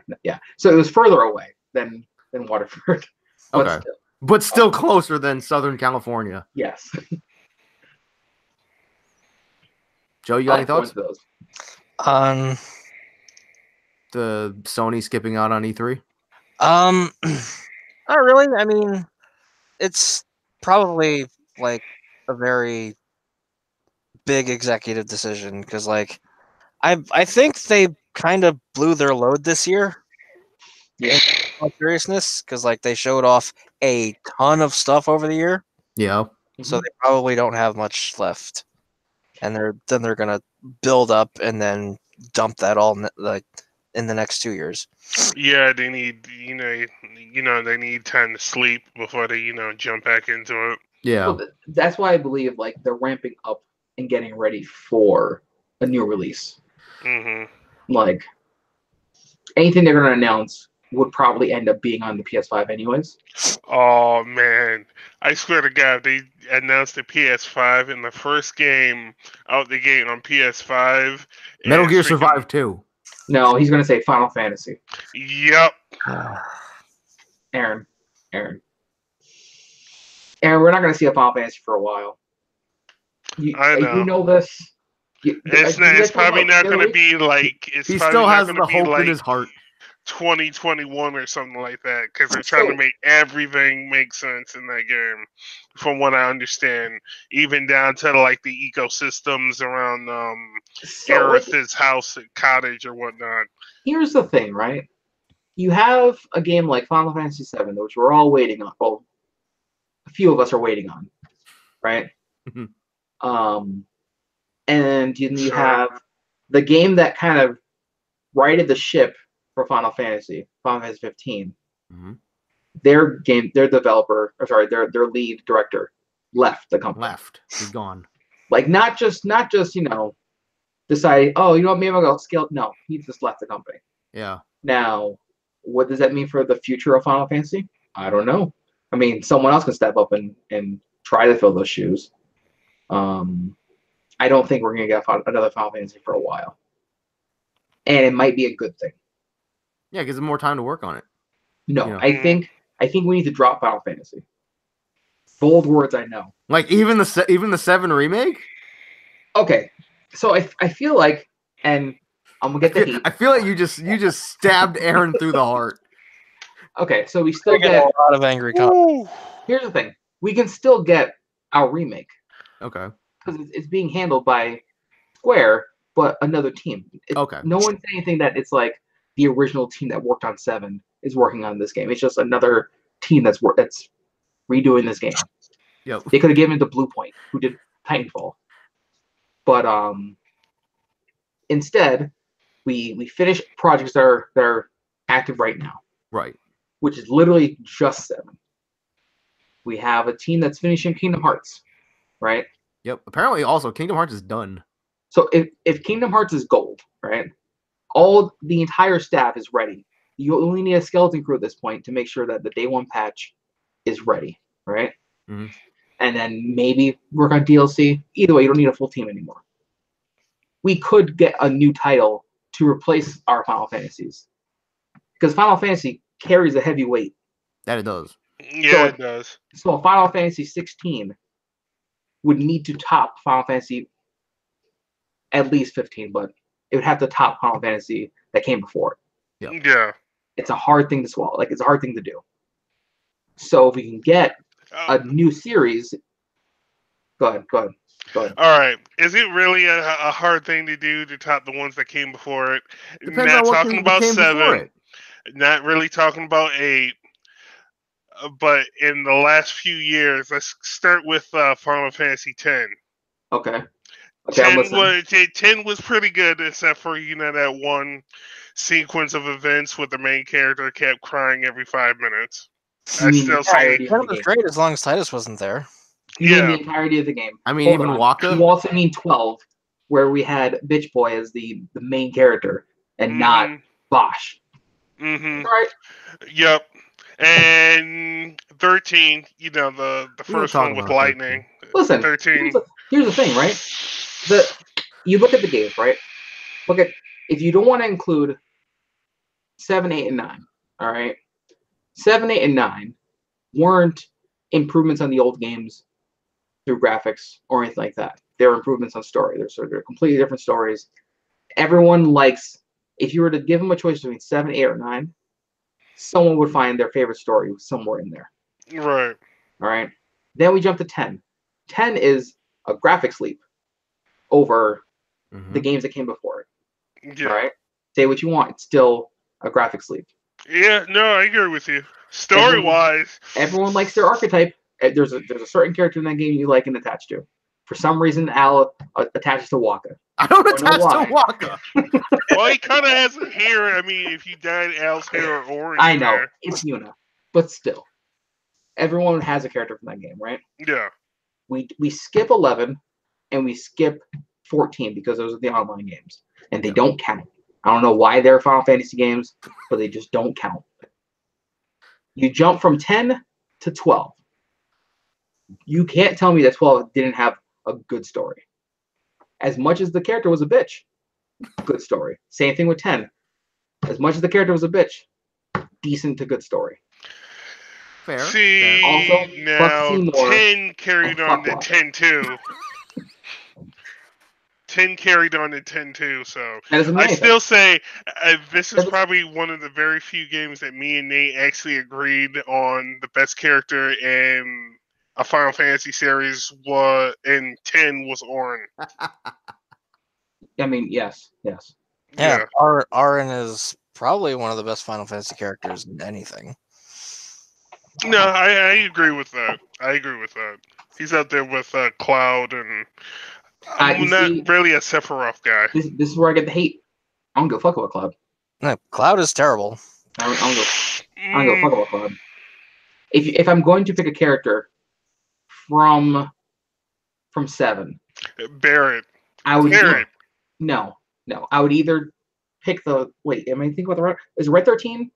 So it was further away than Waterford. Okay. But still closer than Southern California. Yes. Joe, you got any thoughts? On the Sony skipping out on E3? Not really. I mean, it's probably like a very big executive decision because, like, I think they kind of blew their load this year. Yeah. In all seriousness, because like they showed off a ton of stuff over the year. Yeah. so they probably don't have much left, and they're gonna build up and then dump that all in the next 2 years. Yeah, they need they need time to sleep before they jump back into it. Yeah, well, that's why I believe like they're ramping up and getting ready for a new release. Like anything they're gonna announce would probably end up being on the PS5 anyways. Oh man, I swear to God, they announced the PS5 and the first game out the gate on PS5. Metal Gear Survive 2. No, he's gonna say Final Fantasy. Yep. Aaron, we're not gonna see a Final Fantasy for a while. I know. You know this. It's probably not going to be like. He still has the hope in his heart. 2021 or something like that, because they're trying to make everything make sense in that game, from what I understand, even down to like the ecosystems around Aerith's house, cottage, or whatnot. Here's the thing, right? You have a game like Final Fantasy VII, which we're all waiting on. Well, a few of us are waiting on, right? And you have the game that kind of righted the ship for Final Fantasy 15. Their developer, their lead director left the company. He's gone. Like not just decide, oh, you know what, maybe I'll go scale. No, he just left the company. Yeah. Now, what does that mean for the future of Final Fantasy? I don't know. I mean, someone else can step up and try to fill those shoes. I don't think we're going to get another Final Fantasy for a while. And it might be a good thing. Yeah, it gives them more time to work on it. No, I think we need to drop Final Fantasy. Bold words, I know. Like even the 7 remake? Okay. So I feel like, and I'm going to get the heat. I feel like you just stabbed Aaron through the heart. Okay, so we still get a lot of angry comments. Here's the thing. We can still get our remake. Okay. Because it's being handled by Square, but another team. Okay. No one's saying anything that it's like the original team that worked on 7 is working on this game. It's just another team that's redoing this game. Yep. They could have given it to Blue Point, who did Titanfall. But instead, we finish projects that are active right now. Right. Which is literally just 7. We have a team that's finishing Kingdom Hearts, right? Yep. Apparently, also Kingdom Hearts is done. So if Kingdom Hearts is gold, right? The entire staff is ready. You only need a skeleton crew at this point to make sure that the day 1 patch is ready, right? And then maybe work on DLC. Either way, you don't need a full team anymore. We could get a new title to replace our Final Fantasies, because Final Fantasy carries a heavy weight. That it does. Yeah, it does. So Final Fantasy 16 would need to top Final Fantasy at least 15, but it would have to top Final Fantasy that came before it. Yep. Yeah. It's a hard thing to swallow. Like, it's a hard thing to do. So if we can get a new series... Go ahead. All right. Is it really a hard thing to do to top the ones that came before it? Depends not on what talking about came 7. Not really talking about 8. But in the last few years, let's start with Final Fantasy X. Okay. 10 was pretty good, except for that one sequence of events where the main character kept crying every 5 minutes. I still say 10 was great as long as Titus wasn't there. You mean the entirety of the game? I mean, even Waka. You also mean 12, where we had Bitch Boy as the main character and not Bosch. Right? Yep. And 13, the first one with Lightning. Listen, 13. Here's the thing, right? You look at the games, right? Look at, if you don't want to include 7, 8, and 9, all right? 7, 8, and 9 weren't improvements on the old games through graphics or anything like that. They're improvements on story. They're completely different stories. Everyone likes, if you were to give them a choice between 7, 8, or 9, someone would find their favorite story somewhere in there. Right. All right. Then we jump to 10. 10 is a graphics leap over the games that came before it. Yeah. All right. Say what you want. It's still a graphics leap. Yeah, no, I agree with you. Story-wise. Everyone likes their archetype. There's a certain character in that game you like and attach to. For some reason, Al attaches to Wakka. I don't attach to Wakka. Well, he kind of has a hair. I mean, if you dyed Al's hair orange, I know it's Yuna, but still, everyone has a character from that game, right? Yeah. We skip 11 and we skip 14 because those are the online games, and they don't count. I don't know why they're Final Fantasy games, but they just don't count. You jump from 10 to 12. You can't tell me that 12 didn't have a good story. As much as the character was a bitch, good story. Same thing with 10. As much as the character was a bitch, decent to good story. Fair. See, also, now 10 carried on to 10-2. 10 carried on to 10-2, so I still say this is probably one of the very few games that me and Nate actually agreed on the best character in a Final Fantasy series in 10 was Auron. I mean, yes. Yeah. Auron is probably one of the best Final Fantasy characters in anything. No, I agree with that. He's out there with Cloud, and I'm not really a Sephiroth guy. This is where I get the hate. I don't give a fuck about Cloud. No, Cloud is terrible. I don't give a fuck about Cloud. If I'm going to pick a character from 7, Barret. I would no. I would either pick the am I thinking about the right? Is Red 13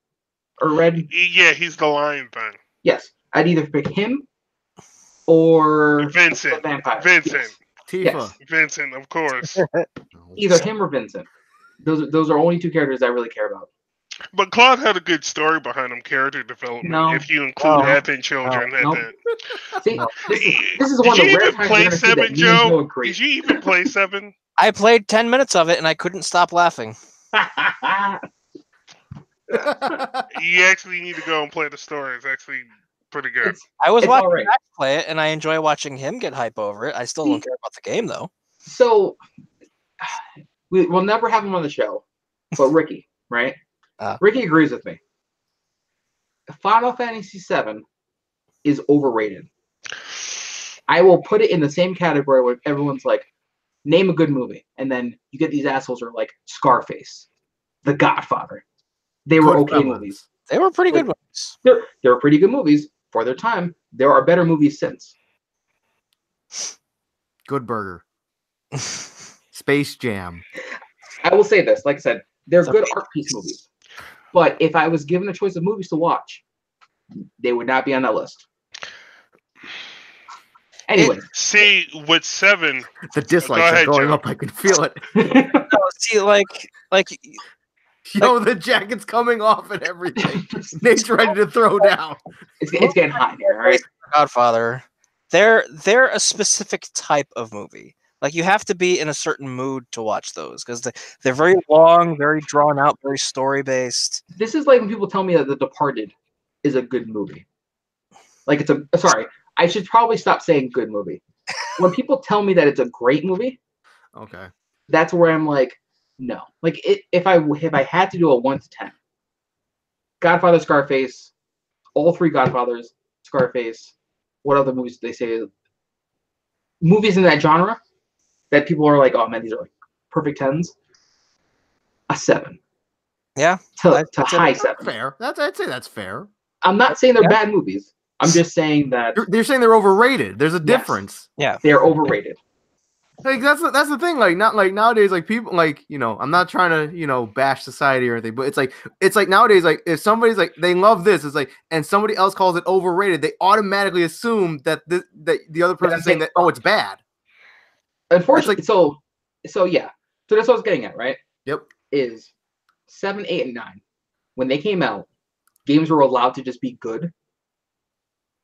or Red? Yeah, he's the lion thing. Yes, I'd either pick him or Vincent. The vampire. Vincent. Yes. Tifa. Yes. Vincent, of course. Either him or Vincent. Those are only two characters I really care about. But Cloud had a good story behind him, character development. If you include Evan children, See, this is one of the rare times you're going to see that Joe? Did you even play 7? I played 10 minutes of it and I couldn't stop laughing. You actually need to go and play the story. It's actually pretty good. I was watching Max play it, and I enjoy watching him get hype over it. I still don't care about the game, though. So, we'll never have him on the show, but Ricky, right? Ricky agrees with me. Final Fantasy VII is overrated. I will put it in the same category where everyone's like, name a good movie. And then you get these assholes who are like, Scarface, The Godfather. They were okay movies. They were pretty good movies. They were pretty good movies for their time. There are better movies since. Good Burger. Space Jam. I will say this. Like I said, they're good art piece movies. But if I was given a choice of movies to watch, they would not be on that list. Anyway. See, with 7... The dislikes are going up. I can feel it. See, like... Yo, the jacket's coming off and everything. Nate's ready to throw down. It's getting hot here, all right? Godfather. They're a specific type of movie. Like, you have to be in a certain mood to watch those because they're very long, very drawn out, very story based. This is like when people tell me that The Departed is a good movie. Like sorry, I should probably stop saying good movie. When people tell me that it's a great movie, okay, that's where I'm like, no. Like if I had to do a 1 to 10, Godfather, Scarface, all 3 Godfathers, Scarface. What other movies do they say? Movies in that genre that people are like, oh man, these are like perfect 10s. A 7. Yeah. To high 7. Fair. I'd say that's fair. I'm not saying they're bad movies. I'm just saying that they're saying they're overrated. There's a difference. Yeah. They're overrated. Like that's the thing. Like not like nowadays. Like people like I'm not trying to bash society or anything, but it's like nowadays. Like if somebody's like they love this, it's like and somebody else calls it overrated, they automatically assume that the other person is saying that it's bad. Unfortunately, so yeah. So that's what I was getting at, right? Yep. Is 7, 8, and 9 when they came out, games were allowed to just be good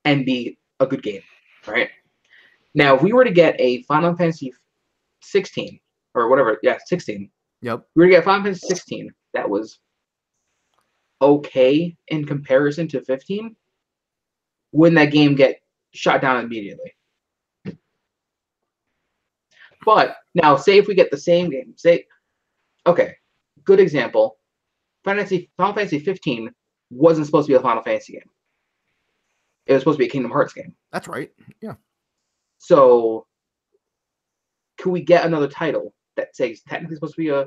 and be a good game, right? Now, if we were to get a Final Fantasy 16 or whatever, 16. Yep. We were to get Final Fantasy 16 that was okay in comparison to 15. Wouldn't that game get shot down immediately? But now, say if we get the same game, good example. Final Fantasy 15 wasn't supposed to be a Final Fantasy game. It was supposed to be a Kingdom Hearts game. That's right. Yeah. So, could we get another title that says technically supposed to be a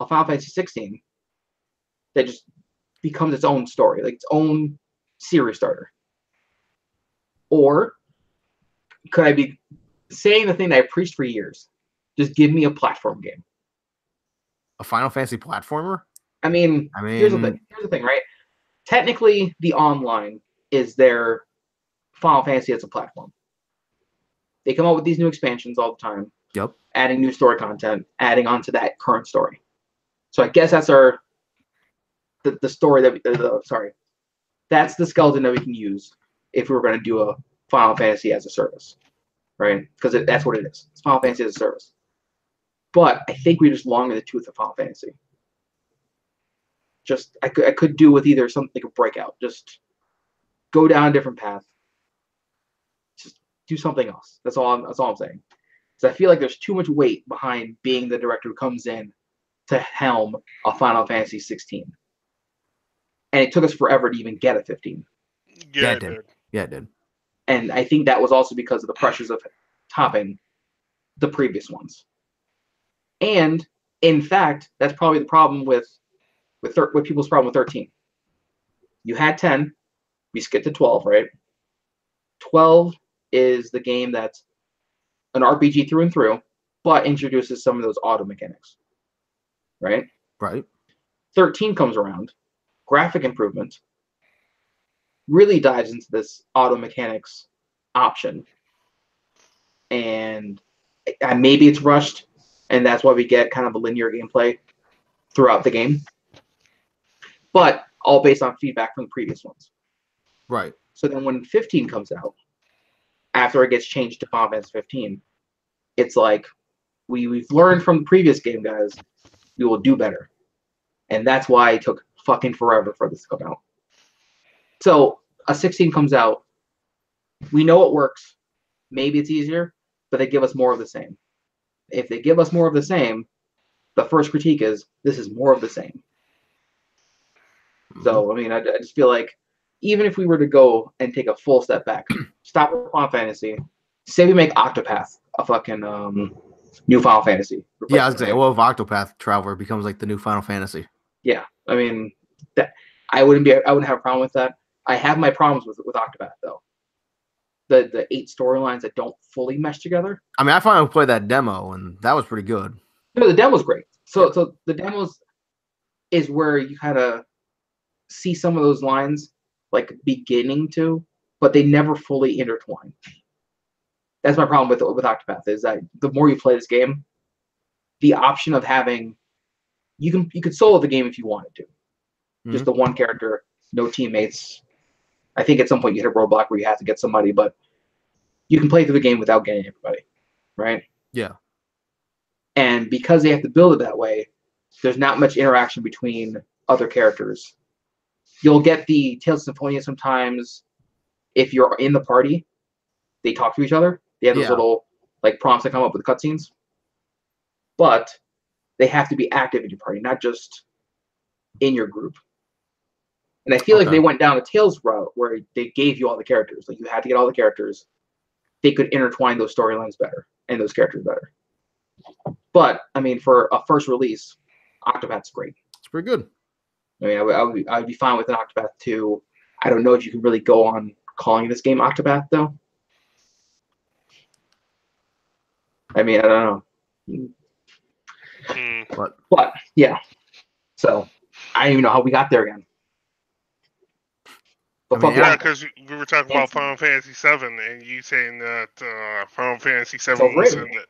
Final Fantasy 16 that just becomes its own story, like its own series starter? Or could I be saying the thing that I preached for years? Just give me a platform game. A Final Fantasy platformer? I mean, here's the thing, right? Technically, the online is their Final Fantasy as a platform. They come out with these new expansions all the time. Yep. Adding new story content, adding on to that current story. So I guess that's the story that that's the skeleton that we can use if we were going to do a Final Fantasy as a service, right? Because that's what it is. It's Final Fantasy as a service. But I think we just long in the tooth of Final Fantasy. Just I could do with either something like a Breakout. Just go down a different path. Just do something else. That's all I'm saying. Because I feel like there's too much weight behind being the director who comes in to helm a Final Fantasy 16. And it took us forever to even get a 15. Yeah, it did. Yeah, it did. And I think that was also because of the pressures of topping the previous ones. And in fact, that's probably the problem with people's problem with 13. You had 10, we skipped to 12, right? 12 is the game that's an RPG through and through, but introduces some of those auto mechanics, right? Right. 13 comes around, graphic improvement, really dives into this auto mechanics option, and maybe it's rushed, and that's why we get kind of a linear gameplay throughout the game, but all based on feedback from the previous ones. Right. So then when 15 comes out, after it gets changed to Final Fantasy 15, it's like we've learned from the previous game, guys. We will do better, and that's why it took fucking forever for this to come out. So a 16 comes out. We know it works. Maybe it's easier, but they give us more of the same. If they give us more of the same, the first critique is this is more of the same. So, I mean, I just feel like even if we were to go and take a full step back, stop with Final Fantasy, say we make Octopath a fucking new Final Fantasy. Yeah, I was saying, well, if Octopath Traveler becomes like the new Final Fantasy. Yeah, I mean, I wouldn't have a problem with that. I have my problems with Octopath though. The 8 storylines that don't fully mesh together. I mean, I finally played that demo, and that was pretty good. No, the demo's great. So the demos is where you kind of see some of those lines like beginning to, but they never fully intertwine. That's my problem with Octopath, is that the more you play this game, the option of having you could solo the game if you wanted to. Mm-hmm. Just the one character, no teammates. I think at some point you hit a roadblock where you have to get somebody, but you can play through the game without getting everybody, right? Yeah. And because they have to build it that way, there's not much interaction between other characters. You'll get the Tales of Symphonia sometimes. If you're in the party, they talk to each other. They have those little like prompts that come up with cutscenes. But they have to be active in your party, not just in your group. And I feel like they went down a Tales route where they gave you all the characters. Like you had to get all the characters. They could intertwine those storylines better and those characters better. But I mean, for a first release, Octopath's great. It's pretty good. I mean, I would be fine with an Octopath 2. I don't know if you can really go on calling this game Octopath though. I mean, I don't know. But yeah. So I don't even know how we got there again. Yeah, because we were talking about Final Fantasy VII, and you saying that Final Fantasy VII was in it.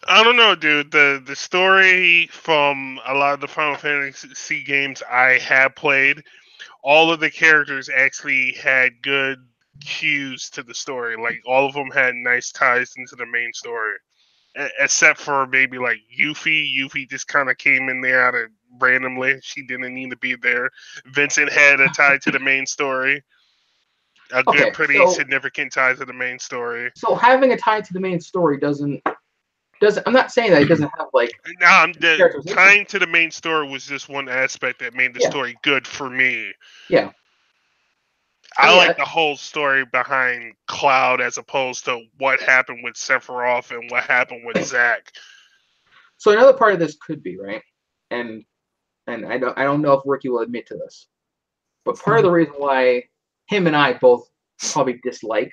I don't know, dude. The story from a lot of the Final Fantasy games I have played, all of the characters actually had good cues to the story. Like, all of them had nice ties into the main story. Except for maybe, like, Yuffie. Yuffie just kind of came in there out of randomly. She didn't need to be there. Vincent had a tie to the main story. Good, pretty significant tie to the main story. So having a tie to the main story doesn't. I'm not saying that it doesn't have like. No, the tying to the main story was just one aspect that made the story good for me. Yeah. I like the whole story behind Cloud as opposed to what happened with Sephiroth and what happened with Zack. So another part of this could be, right, and I don't know if Ricky will admit to this, but part of the reason why him and I both probably dislike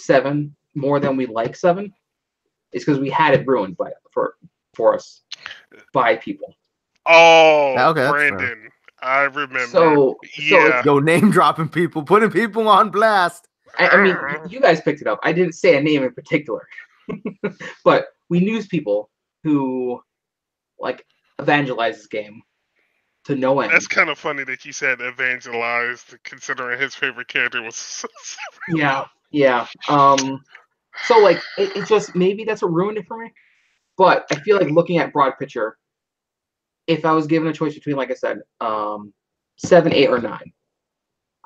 7 more than we like 7 is because we had it ruined for us by people. Oh, okay, Brandon, I remember. So yo, name dropping people, putting people on blast. I mean, you guys picked it up. I didn't say a name in particular, but we knew people who like evangelize this game to no end. That's kind of funny that you said evangelized, considering his favorite character was. Yeah. So like it just maybe that's what ruined it for me. But I feel like looking at broad picture, if I was given a choice between, like I said, 7, 8, or 9,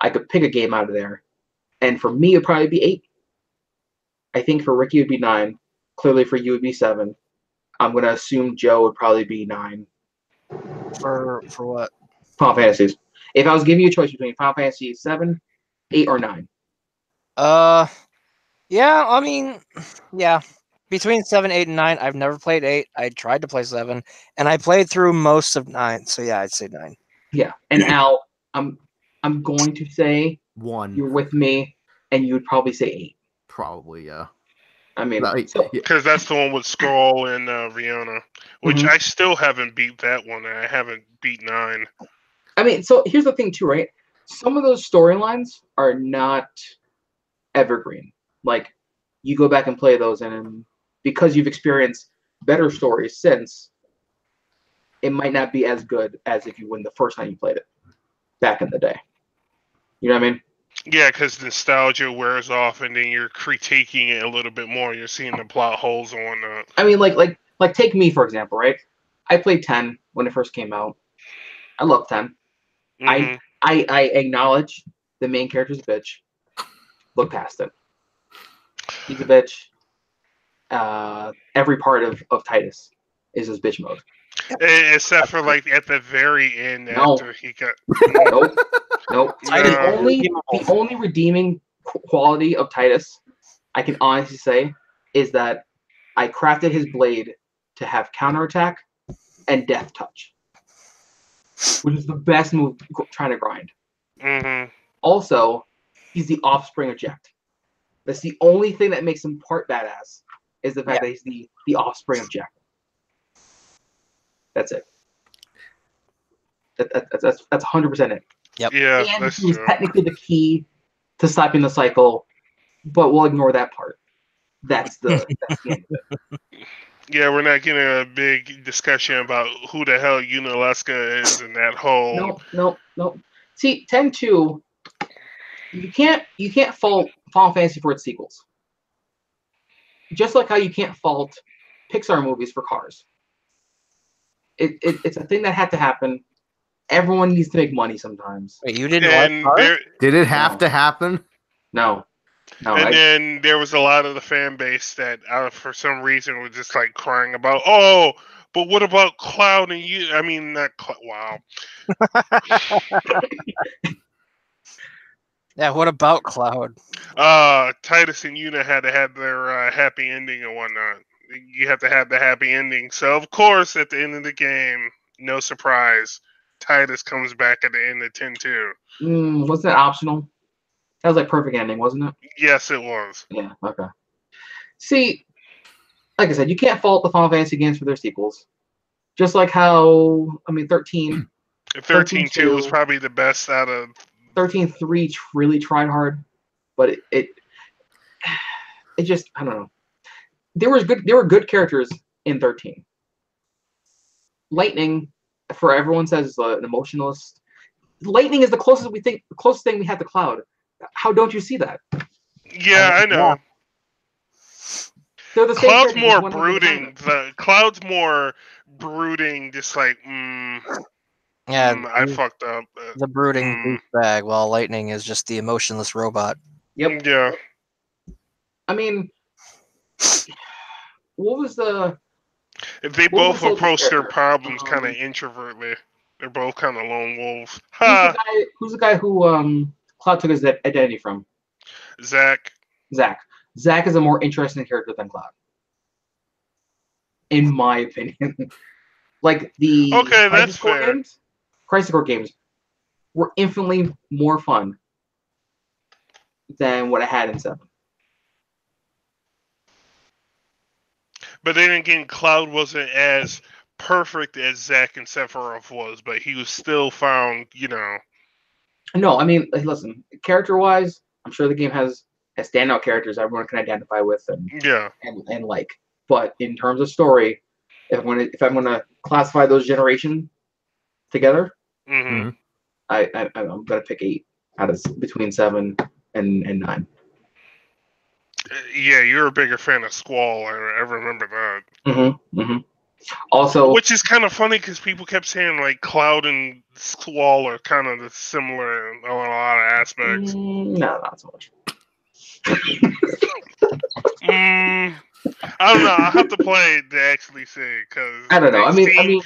I could pick a game out of there. And for me, it'd probably be 8. I think for Ricky, it would be 9. Clearly, for you, it would be 7. I'm going to assume Joe would probably be 9. For what? Final Fantasies. If I was giving you a choice between Final Fantasy 7, 8, or 9. Yeah, I mean, yeah. Between 7, 8, and 9, I've never played 8. I tried to play 7, and I played through most of 9. So yeah, I'd say 9. Yeah, and Al, I'm going to say 1. You're with me, and you would probably say 8. Probably, yeah. I mean, because that's the one with Skrull and Rihanna, which I still haven't beat that one. And I haven't beat 9. I mean, so here's the thing too, right? Some of those storylines are not evergreen. Like, you go back and play those, and because you've experienced better stories since, it might not be as good as if you win the first time you played it back in the day. You know what I mean? Yeah, because nostalgia wears off, and then you're critiquing it a little bit more. You're seeing the plot holes and whatnot. I mean, like take me for example, right? I played 10 when it first came out. I love 10. I acknowledge the main character's a bitch. Look past it. He's a bitch. Every part of Titus is his bitch mode. Except for like at the very end after he got. Nope. The only redeeming quality of Titus, I can honestly say, is that I crafted his blade to have counterattack and death touch, which is the best move trying to grind. Mm-hmm. Also, he's the offspring of Jecht. That's the only thing that makes him part badass, is the fact that he's the offspring of Jecht. That's it. That's 100% it. Yep. Yeah, and that's he's true. technically the key to stopping the cycle, but we'll ignore that part. That's the end of it. Yeah, we're not getting a big discussion about who the hell Yunalesca is and that whole. Nope. See, 10-2, you can't fault Final Fantasy for its sequels. Just like how you can't fault Pixar movies for Cars. It's a thing that had to happen. Everyone needs to make money sometimes. Wait, you didn't like Cars? Did it have to happen? No. Then there was a lot of the fan base that, for some reason, was just like crying about, oh, but what about Cloud and you? I mean, not Cloud. Wow. Yeah, what about Cloud? Titus and Yuna had to have their happy ending and whatnot. You have to have the happy ending. So, of course, at the end of the game, no surprise, Titus comes back at the end of 10-2. Wasn't that optional? That was like perfect ending, wasn't it? Yes, it was. Yeah, okay. See, like I said, you can't fault the Final Fantasy games for their sequels. Just like how, 13. 13-2 was probably the best out of... 13-3 really tried hard, but it just, I don't know. There were good characters in 13. Lightning, for everyone says, is an emotionalist. Lightning is the closest thing we have to Cloud. How don't you see that? Yeah, I know. Yeah. They're the same. Cloud's more brooding. Cloud's more brooding, just like, I fucked up. The brooding bag, while Lightning is just the emotionless robot. Yep. Yeah. I mean, what was the... They both approach their problems kind of introvertly. They're both kind of lone wolves. Who's the guy who Cloud took his identity from? Zack. Zack is a more interesting character than Cloud, in my opinion. Like the that's fair. Crisis Core games were infinitely more fun than what I had in 7. But then again, Cloud wasn't as perfect as Zack and Sephiroth was, but he was still found, No, I mean, listen, character-wise, I'm sure the game has standout characters everyone can identify with and like. But in terms of story, if I'm gonna classify those generation together, mm-hmm. I'm gonna pick 8 out of between 7 and 9. Yeah, you're a bigger fan of Squall. I remember that. Mm-hmm. Mm-hmm. Also, which is kind of funny because people kept saying like Cloud and Squall are kind of similar in a lot of aspects. No, not so much. I don't know. I have to play it to actually see because I don't know. I mean,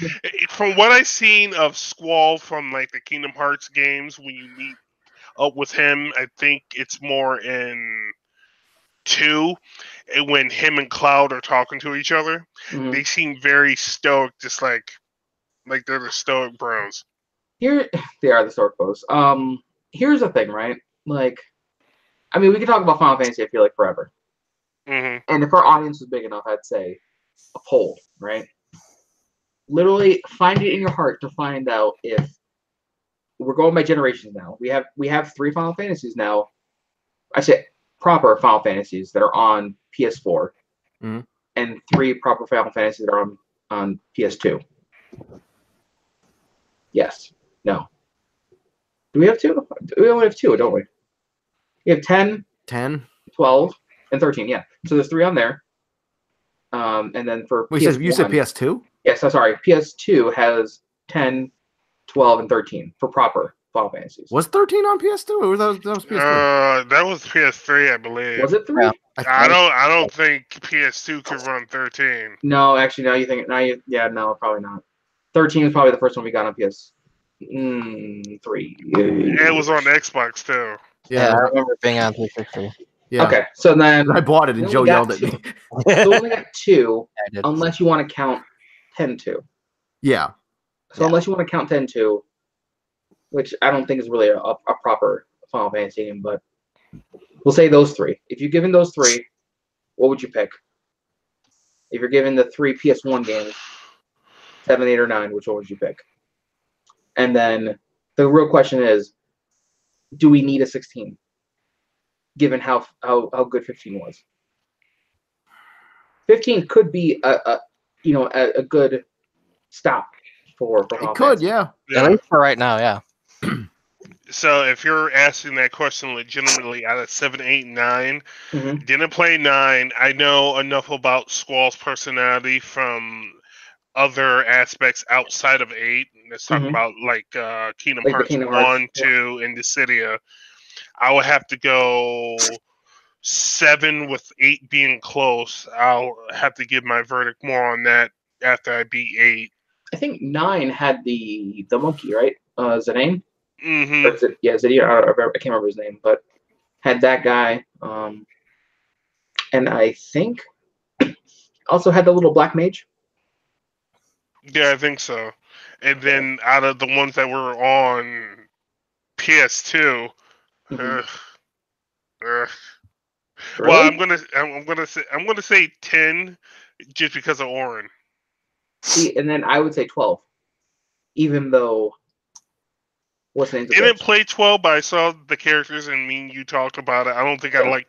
from what I've seen of Squall from like the Kingdom Hearts games, when you meet up with him, I think it's more in 2, and when him and Cloud are talking to each other, they seem very stoic, just like they're the stoic bros. Here they are, the stoic bros. Here's the thing, right? Like, I mean, we can talk about Final Fantasy, I feel like, forever. Mm-hmm. And if our audience was big enough, I'd say a poll, right? Literally, find it in your heart to find out if we're going by generations now. We have 3 Final Fantasies now. I say proper Final Fantasies that are on PS4, and 3 proper Final Fantasies that are on PS2. Yes. No. Do we have 2? We only have 2, don't we? We have 10, 12, and 13. Yeah. So there's 3 on there. And then for PS1, you said PS2? Yes, I'm sorry. PS2 has 10, 12, and 13 for proper Final Fantasies. Was 13 on PS2 or that was PS3? That was PS3, I believe. Was it 3? Yeah. I don't think PS2 could run 13. No, actually, no, probably not. 13 was probably the first one we got on PS3. It was on Xbox too. Yeah, I remember being on 360. Yeah. Okay, so then I bought it and Joe yelled at me. So we only got 2, unless you want to count 10-2. Yeah. So unless you want to count 10-2, which I don't think is really a proper Final Fantasy game, but we'll say those 3. If you're given those 3, what would you pick? If you're given the 3 PS1 games, 7, 8, or 9, which one would you pick? And then the real question is, do we need a 16? Given how good 15 was. 15 could be a good stop for It could, yeah. At least for right now, yeah. So if you're asking that question legitimately, out of 7, 8, 9, didn't play 9. I know enough about Squall's personality from other aspects outside of 8. Let's talk about Kingdom Hearts 1, 2, and Dissidia. I would have to go 7 with 8 being close. I'll have to give my verdict more on that after I beat 8. I think 9 had the monkey, right? Zidane? Mm-hmm. Zidane. I can't remember his name, but had that guy. And I think also had the little black mage. Yeah, I think so. And then out of the ones that were on PS2, Really? well, I'm gonna say 10, just because of Auron. See, and then I would say 12, even though what's the name? Didn't play 12, but I saw the characters and you talked about it. I don't think I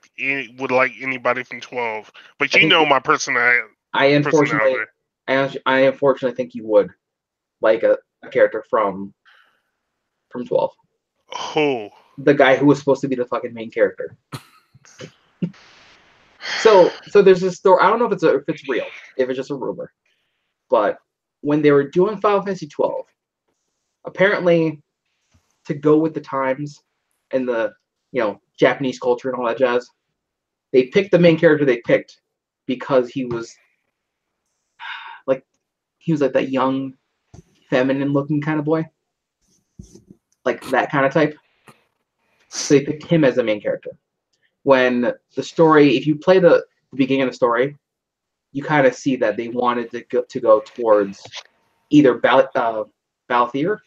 would like anybody from 12, but my personality. I unfortunately think you would like a character from 12. Who? The guy who was supposed to be the fucking main character. So there's this story. I don't know if it's real, if it's just a rumor, but when they were doing Final Fantasy 12, apparently to go with the times and the Japanese culture and all that jazz, they picked the main character they picked because he was like that young, feminine looking kind of boy, like that kind of type. So they picked him as the main character. When the story, if you play the beginning of the story, you kind of see that they wanted to go towards either Balthier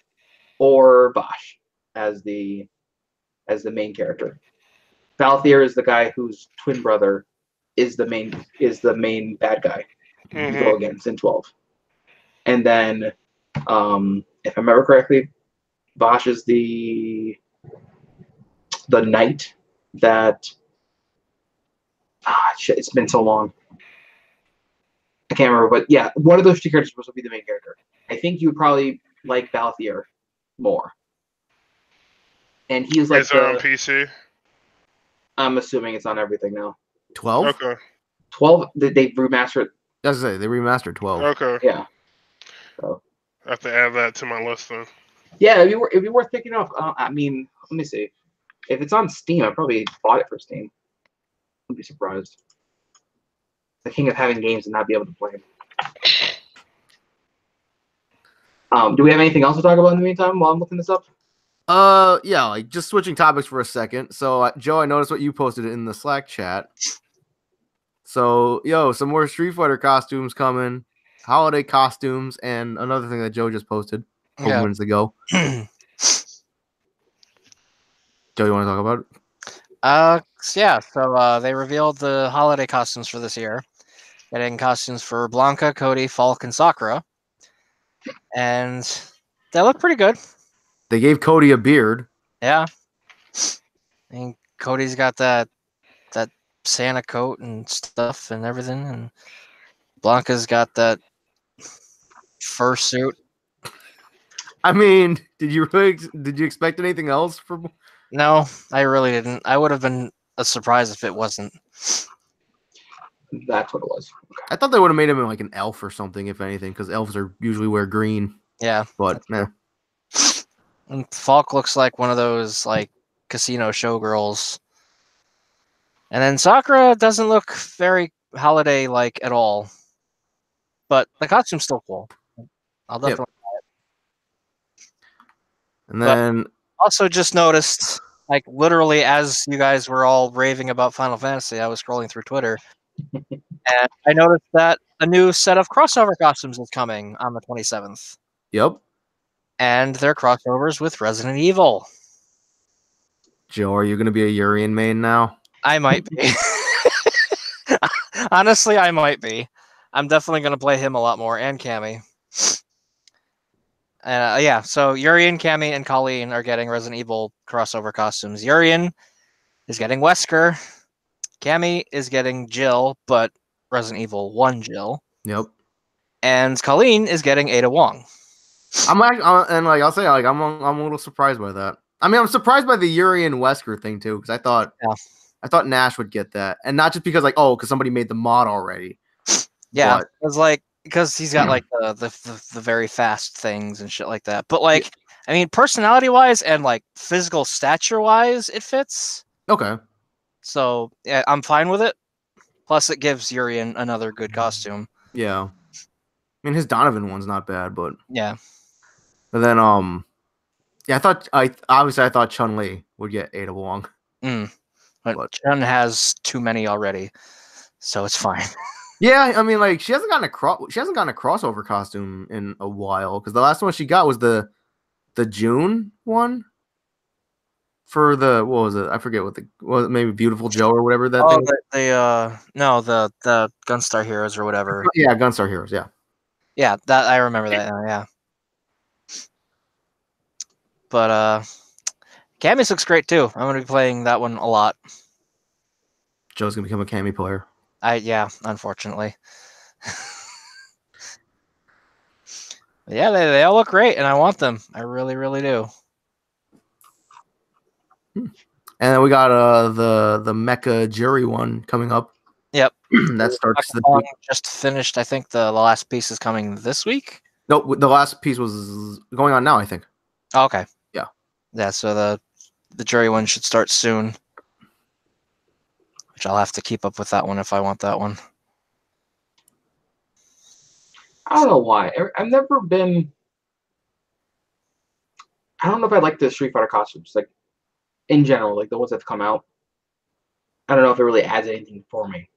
or Bosch as the main character. Balthier is the guy whose twin brother is the main bad guy you go against in 12. And then, if I remember correctly, Bosch is the knight that. Shit! It's been so long. I can't remember, but yeah, one of those two characters was supposed to be the main character. I think you would probably like Balthier more. And he's like. Is it on PC? I'm assuming it's on everything now. 12? Okay. 12, they remastered. That's it. They remastered 12. Okay. Yeah. So. I have to add that to my list then. Yeah, it'd be worth picking up. I mean, let me see. If it's on Steam, I probably bought it for Steam. I'd be surprised. The king of having games and not be able to play them. Do we have anything else to talk about in the meantime while I'm looking this up? Yeah, like just switching topics for a second. So, Joe, I noticed what you posted in the Slack chat. So, some more Street Fighter costumes coming, holiday costumes, and another thing that Joe just posted a couple minutes ago. Joe, you want to talk about it? Yeah. So they revealed the holiday costumes for this year. Getting costumes for Blanca, Cody, Falk, and Sakura. And they look pretty good. They gave Cody a beard. Yeah. And Cody's got that Santa coat and stuff and everything. And Blanca's got that fursuit. I mean, did you expect anything else from? No, I really didn't. I would have been a surprise if it wasn't. That's what it was. I thought they would have made him like an elf or something, if anything, because elves are usually wear green. Yeah, but And Falk looks like one of those like casino showgirls. And then Sakura doesn't look very holiday like at all. But the costume's still cool. I'll definitely buy it. And then also just noticed, like literally as you guys were all raving about Final Fantasy, I was scrolling through Twitter and I noticed that a new set of crossover costumes is coming on the 27th. Yep. And they're crossovers with Resident Evil. Joe, are you going to be a Urien main now? I might be. Honestly, I might be. I'm definitely going to play him a lot more, and Cammy. So Urien, Cammy, and Colleen are getting Resident Evil crossover costumes. Urien is getting Wesker. Cammy is getting Jill, but Resident Evil 1 Jill. Yep. And Colleen is getting Ada Wong. I'm a little surprised by that. I mean, I'm surprised by the Urien Wesker thing too, because I thought Nash would get that, and not just because because somebody made the mod already. Yeah, because he's got like the very fast things and shit like that. But I mean, personality wise and like physical stature wise, it fits. Okay. So yeah, I'm fine with it. Plus, it gives Urien another good costume. Yeah. I mean, his Donovan one's not bad, but yeah. But then I thought Chun-Li would get Ada Wong. But Chun has too many already, so it's fine. Yeah, I mean, like she hasn't gotten a crossover costume in a while, because the last one she got was the June one for what was it? I forget was it maybe Beautiful Joe or whatever that thing. The Gunstar Heroes or whatever. Yeah, Gunstar Heroes. Yeah. Yeah, that I remember that now. Yeah. But Camus looks great too. I'm gonna be playing that one a lot. Joe's gonna become a Cammy player. Unfortunately. Yeah, they all look great, and I want them. I really, really do. And then we got the Mecha Jury one coming up. Yep. That starts this week. Just finished. I think the last piece is coming this week. No, the last piece was going on now, I think. Oh, okay. Yeah. Yeah, so the jury one should start soon. Which I'll have to keep up with that one if I want that one. I don't know why. I've never been. I don't know if I like the Street Fighter costumes. Like, in general, like the ones that come out. I don't know if it really adds anything for me.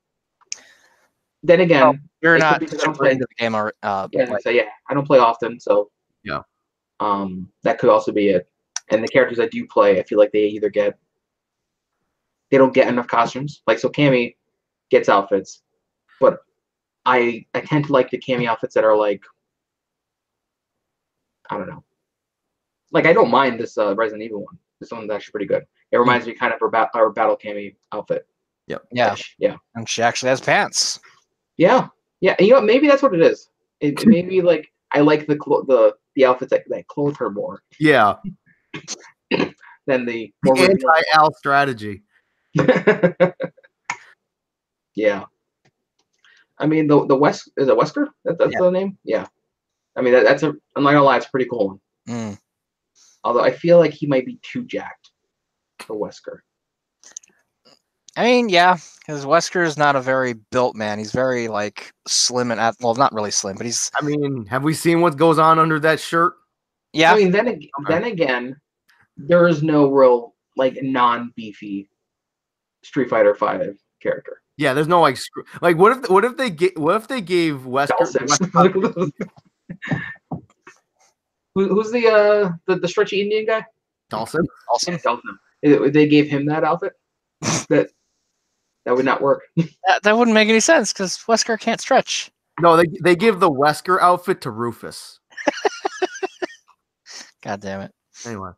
Then again, you're not super into the game. I don't play often, so yeah. That could also be it. And the characters I do play, I feel like they don't get enough costumes. Like, so Cammy gets outfits, but I tend to like the Cammy outfits that are like, I don't know. Like, I don't mind this Resident Evil one. This one's actually pretty good. It reminds me kind of our Battle Cammy outfit. Yep. Yeah. Yeah. And she actually has pants. Yeah. Yeah. And you know what? Maybe that's what it is. It maybe like I like the outfits that clothe her more. Yeah. Than the anti-Al strategy. Yeah. I mean the West is it Wesker? That's the name? Yeah. I mean I'm not gonna lie, it's a pretty cool one. Although I feel like he might be too jacked for Wesker. I mean, yeah, because Wesker is not a very built man. He's very like slim and not really slim, but he's. I mean, have we seen what goes on under that shirt? Yeah. I mean, then again, there is no real like non-beefy Street Fighter V character. Yeah, there's no like what if they gave Wesker? Who's the stretchy Indian guy? Dawson. If they gave him that outfit, that would not work. That wouldn't make any sense because Wesker can't stretch. No, they give the Wesker outfit to Rufus. God damn it. Anyway.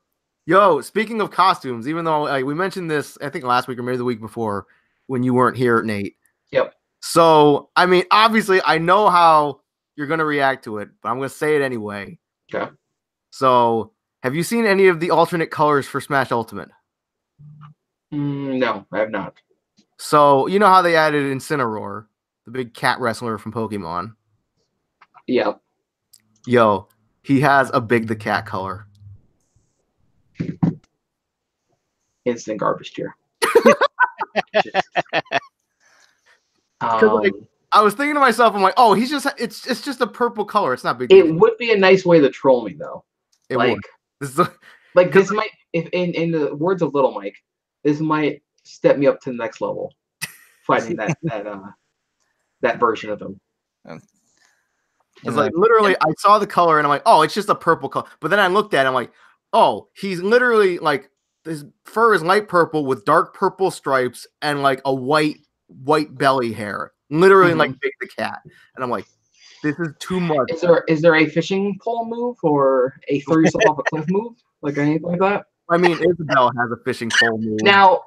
Yo, speaking of costumes, even though we mentioned this, I think last week or maybe the week before when you weren't here, Nate. Yep. So, I mean, obviously, I know how you're going to react to it, but I'm going to say it anyway. Okay. So, have you seen any of the alternate colors for Smash Ultimate? No, I have not. So, you know how they added Incineroar, the big cat wrestler from Pokemon? Yeah. Yo, he has a Big the Cat color. Instant garbage tier. I was thinking to myself, I'm like, oh, it's just a purple color. It's not big. It would be a nice way to troll me, though. It would. This might, if in the words of Little Mike, this might step me up to the next level, fighting that version of him. It's like literally, I saw the color and I'm like, oh, it's just a purple color. But then I looked at it, I'm like, oh, he's literally like his fur is light purple with dark purple stripes and like a white belly hair, literally like Big the Cat. And I'm like, this is too much. Is there a fishing pole move or a throw yourself off a cliff move, like anything like that? I mean, Isabelle has a fishing pole move. Now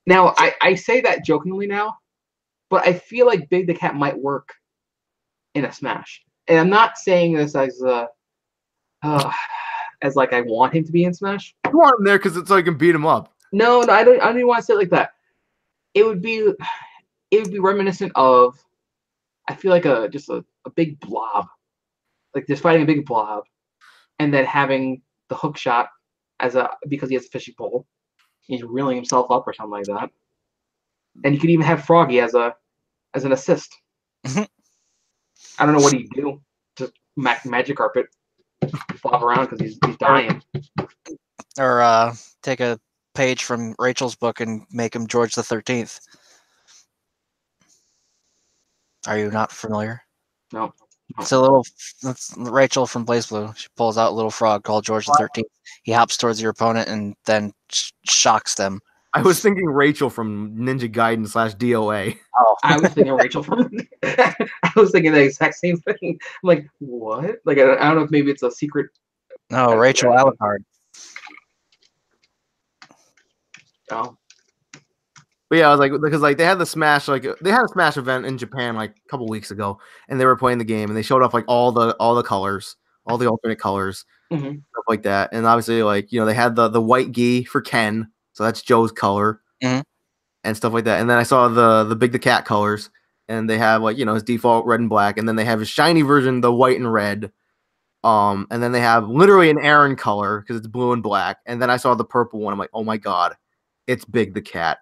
I say that jokingly now, but I feel like Big the Cat might work in a Smash. And I'm not saying this as like I want him to be in Smash. You want him there because it's so you can beat him up. No, I don't even want to say it like that. It would be reminiscent of, I feel like just a big blob, like just fighting a big blob, and then having the hook shot because he has a fishing pole, he's reeling himself up or something like that. And you could even have Froggy as an assist. I don't know what he'd do, just magic carpet, flop around because he's dying. Or take a page from Rachel's book and make him George the 13th. Are you not familiar? No. That's Rachel from BlazBlue. She pulls out a little frog called George the 13th. He hops towards your opponent and then shocks them. I was thinking Rachel from Ninja Gaiden / DOA. Oh, I was thinking Rachel from. I was thinking the exact same thing. I'm like, what? Like, I don't know if maybe it's a secret. No, Rachel Alucard. Oh. But yeah, I was like, because like they had a Smash event in Japan like a couple weeks ago, and they were playing the game, and they showed off like all the colors, all the alternate colors, stuff like that, and obviously like they had the white gi for Ken, so that's Joe's color, and stuff like that. And then I saw the Big the Cat colors, and they have like his default red and black, and then they have his shiny version, the white and red, and then they have literally an Aaron color because it's blue and black, and then I saw the purple one. I'm like, oh my god, it's Big the Cat.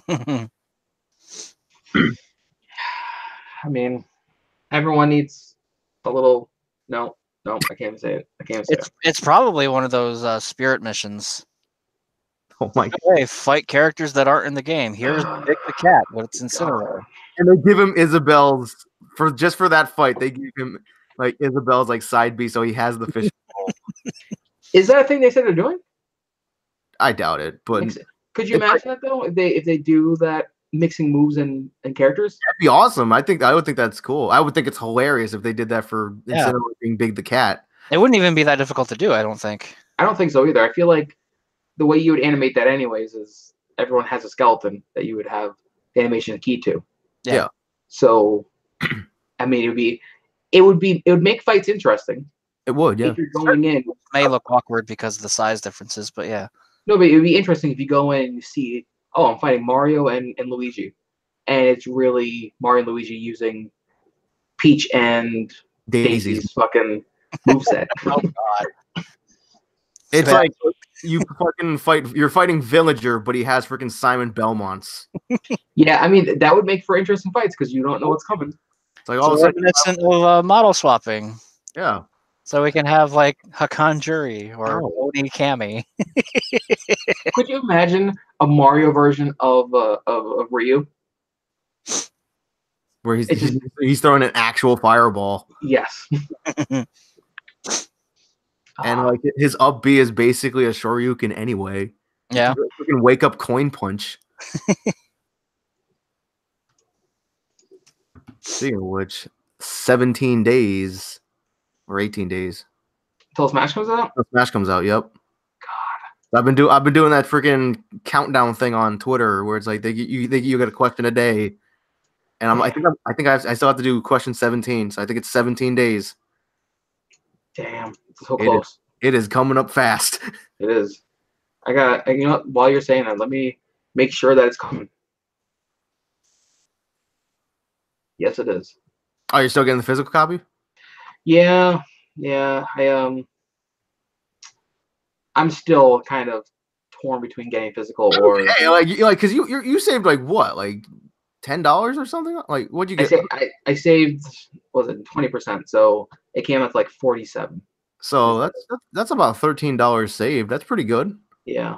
I mean, everyone needs a little. No, I can't say it. It's probably one of those spirit missions. Oh my god! Hey, fight characters that aren't in the game. Here's Vic the cat, but it's Incineroar. And they give him Isabel's for that fight. They give him like Isabel's like side B, so he has the fish. Is that a thing they said they're doing? I doubt it, but could you imagine that though? If they do that, mixing moves and characters, that'd be awesome. I would think that's cool. I would think it's hilarious if they did that for Incineroar being Big the cat. It wouldn't even be that difficult to do. I don't think. I don't think so either. I feel like the way you would animate that anyways is everyone has a skeleton that you would have the animation key to. Yeah. So, I mean, it would make fights interesting. It would, yeah. If you're going in, it may look awkward because of the size differences, but yeah. No, but it would be interesting if you go in and you see, oh, I'm fighting Mario and Luigi, and it's really Mario and Luigi using Peach and Daisy's fucking moveset. Oh god. It's like you fucking you're fighting Villager, but he has freaking Simon Belmont's. Yeah, I mean that would make for interesting fights because you don't know what's coming. It's like all of a sudden of model swapping. Yeah. So we can have like Hakan Juri or Oni Kami. Could you imagine a Mario version of Ryu? Where he's throwing an actual fireball. Yes. And like his up B is basically a Shoryuken anyway. Yeah. You can wake up coin punch. Speaking of which, 17 days or 18 days until Smash comes out. Until Smash comes out. Yep. God. I've been doing that freaking countdown thing on Twitter where it's like you get a question a day, and I think I still have to do question 17, so I think it's 17 days. Damn, it's so close. It is coming up fast. It is. You know, while you're saying that, let me make sure that it's coming. Yes, it is. Oh, you're still getting the physical copy? Yeah. I'm still kind of torn between getting physical or because you saved like what, like $10 or something? Like what'd you get? I saved, was it 20%? So it came out like 47. So that's about $13 saved. That's pretty good. Yeah.